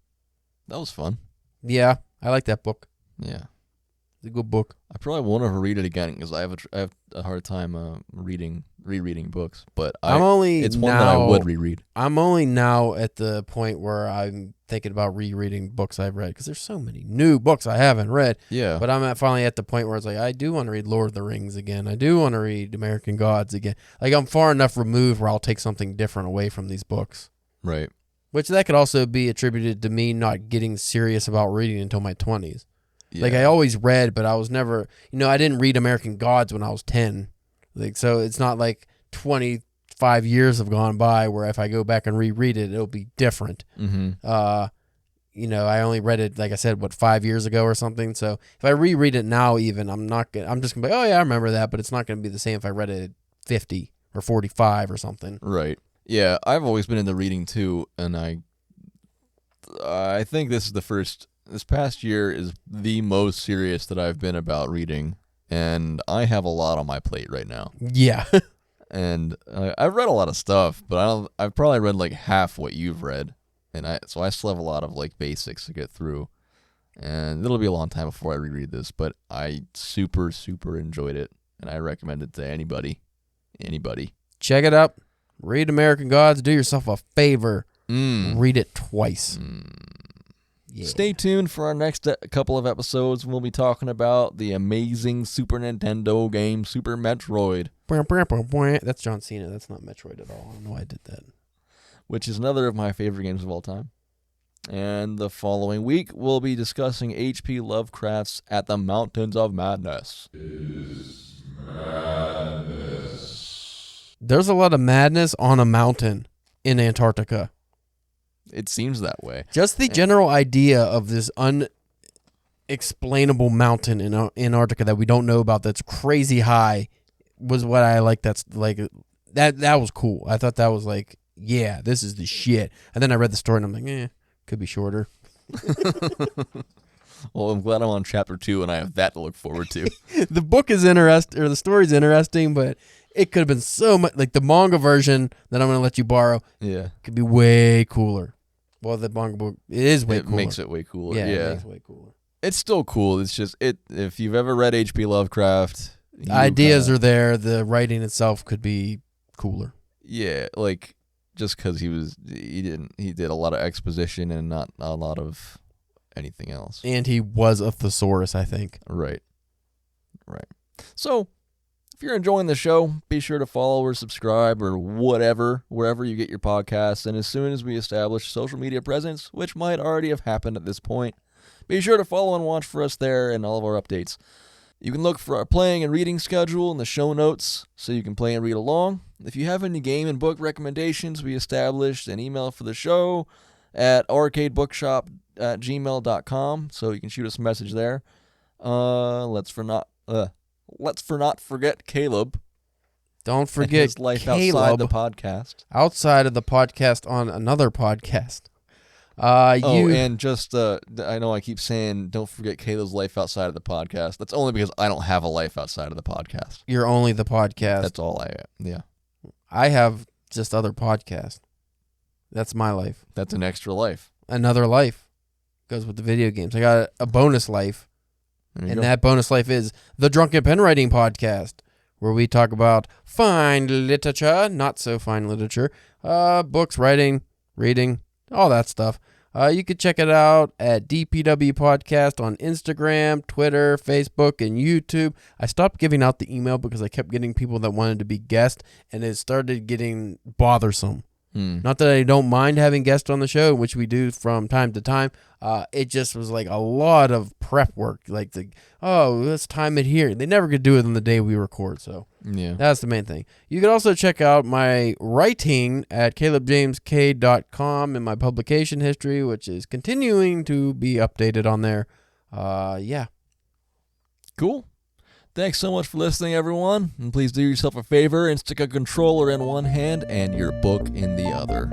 Speaker 1: That was fun.
Speaker 3: Yeah, I like that book.
Speaker 1: Yeah.
Speaker 3: It's a good book.
Speaker 1: I probably won't ever read it again because I have a hard time rereading books. But it's one that I would reread.
Speaker 3: I'm only now at the point where I'm thinking about rereading books I've read because there's so many new books I haven't read.
Speaker 1: Yeah.
Speaker 3: But I'm finally at the point where it's like, I do want to read Lord of the Rings again. I do want to read American Gods again. Like, I'm far enough removed where I'll take something different away from these books.
Speaker 1: Right.
Speaker 3: Which that could also be attributed to me not getting serious about reading until my 20s. Yeah. Like, I always read, but I was never, I didn't read American Gods when I was 10. Like, so it's not like 25 years have gone by where if I go back and reread it, it'll be different.
Speaker 1: Mm-hmm.
Speaker 3: I only read it, like I said, 5 years ago or something. So if I reread it now, even, I'm just gonna be, oh yeah, I remember that, but it's not gonna be the same if I read it at 50 or 45 or something.
Speaker 1: Right. Yeah, I've always been into reading too, and I think this past year is the most serious that I've been about reading, and I have a lot on my plate right now.
Speaker 3: Yeah.
Speaker 1: And I've read a lot of stuff, but I've probably read like half what you've read, and so I still have a lot of like basics to get through, and it'll be a long time before I reread this, but I super, super enjoyed it, and I recommend it to anybody.
Speaker 3: Check it out. Read American Gods. Do yourself a favor. Read it twice. Yeah. Stay
Speaker 1: tuned for our next couple of episodes. We'll be talking about the amazing Super Nintendo game, Super Metroid.
Speaker 3: That's John Cena. That's not Metroid at all. I don't know why I did that.
Speaker 1: Which is another of my favorite games of all time. And the following week, we'll be discussing H.P. Lovecraft's At the Mountains of Madness.
Speaker 3: There's a lot of madness on a mountain in Antarctica.
Speaker 1: It seems that way.
Speaker 3: Just the general idea of this unexplainable mountain in Antarctica that we don't know about that's crazy high was what I like. That's like that was cool. I thought that was like, yeah, this is the shit. And then I read the story and I'm like, could be shorter.
Speaker 1: Well, I'm glad I'm on chapter 2 and I have that to look forward to.
Speaker 3: The book is interesting, or the story's interesting, but it could have been so much. Like the manga version that I'm going to let you borrow,
Speaker 1: Yeah.
Speaker 3: could be way cooler. Well, the manga book is way cooler.
Speaker 1: It makes it way cooler.
Speaker 3: Yeah,
Speaker 1: Yeah.
Speaker 3: it makes it way cooler.
Speaker 1: It's still cool. It's just if you've ever read H.P. Lovecraft,
Speaker 3: Ideas are there. The writing itself could be cooler.
Speaker 1: Yeah, like just because he did a lot of exposition and not a lot of anything else.
Speaker 3: And he was a thesaurus, I think.
Speaker 1: Right. So, if you're enjoying the show, be sure to follow or subscribe or whatever, wherever you get your podcasts. And as soon as we establish social media presence, which might already have happened at this point, be sure to follow and watch for us there and all of our updates. You can look for our playing and reading schedule in the show notes so you can play and read along. If you have any game and book recommendations, we established an email for the show at arcadebookshop@gmail.com, so you can shoot us a message there. Let's not forget Caleb.
Speaker 3: Don't forget
Speaker 1: his life
Speaker 3: Caleb,
Speaker 1: outside the podcast.
Speaker 3: outside of the podcast on another podcast.
Speaker 1: And just I know I keep saying don't forget Caleb's life outside of the podcast. That's only because I don't have a life outside of the podcast.
Speaker 3: You're only the podcast.
Speaker 1: That's all yeah.
Speaker 3: I have just other podcasts. That's my life.
Speaker 1: That's an extra life.
Speaker 3: Another life goes with the video games. I got a bonus life, and that bonus life is the Drunken Pen Writing Podcast, where we talk about fine literature, not so fine literature, books, writing, reading, all that stuff. You can check it out at DPW Podcast on Instagram, Twitter, Facebook, and YouTube. I stopped giving out the email because I kept getting people that wanted to be guests, and it started getting bothersome. Not that I don't mind having guests on the show, which we do from time to time. It just was like a lot of prep work. Like, let's time it here. They never could do it on the day we record, so
Speaker 1: yeah,
Speaker 3: that's the main thing. You can also check out my writing at calebjamesk.com and my publication history, which is continuing to be updated on there. Yeah.
Speaker 1: Cool. Thanks so much for listening, everyone. And please do yourself a favor and stick a controller in one hand and your book in the other.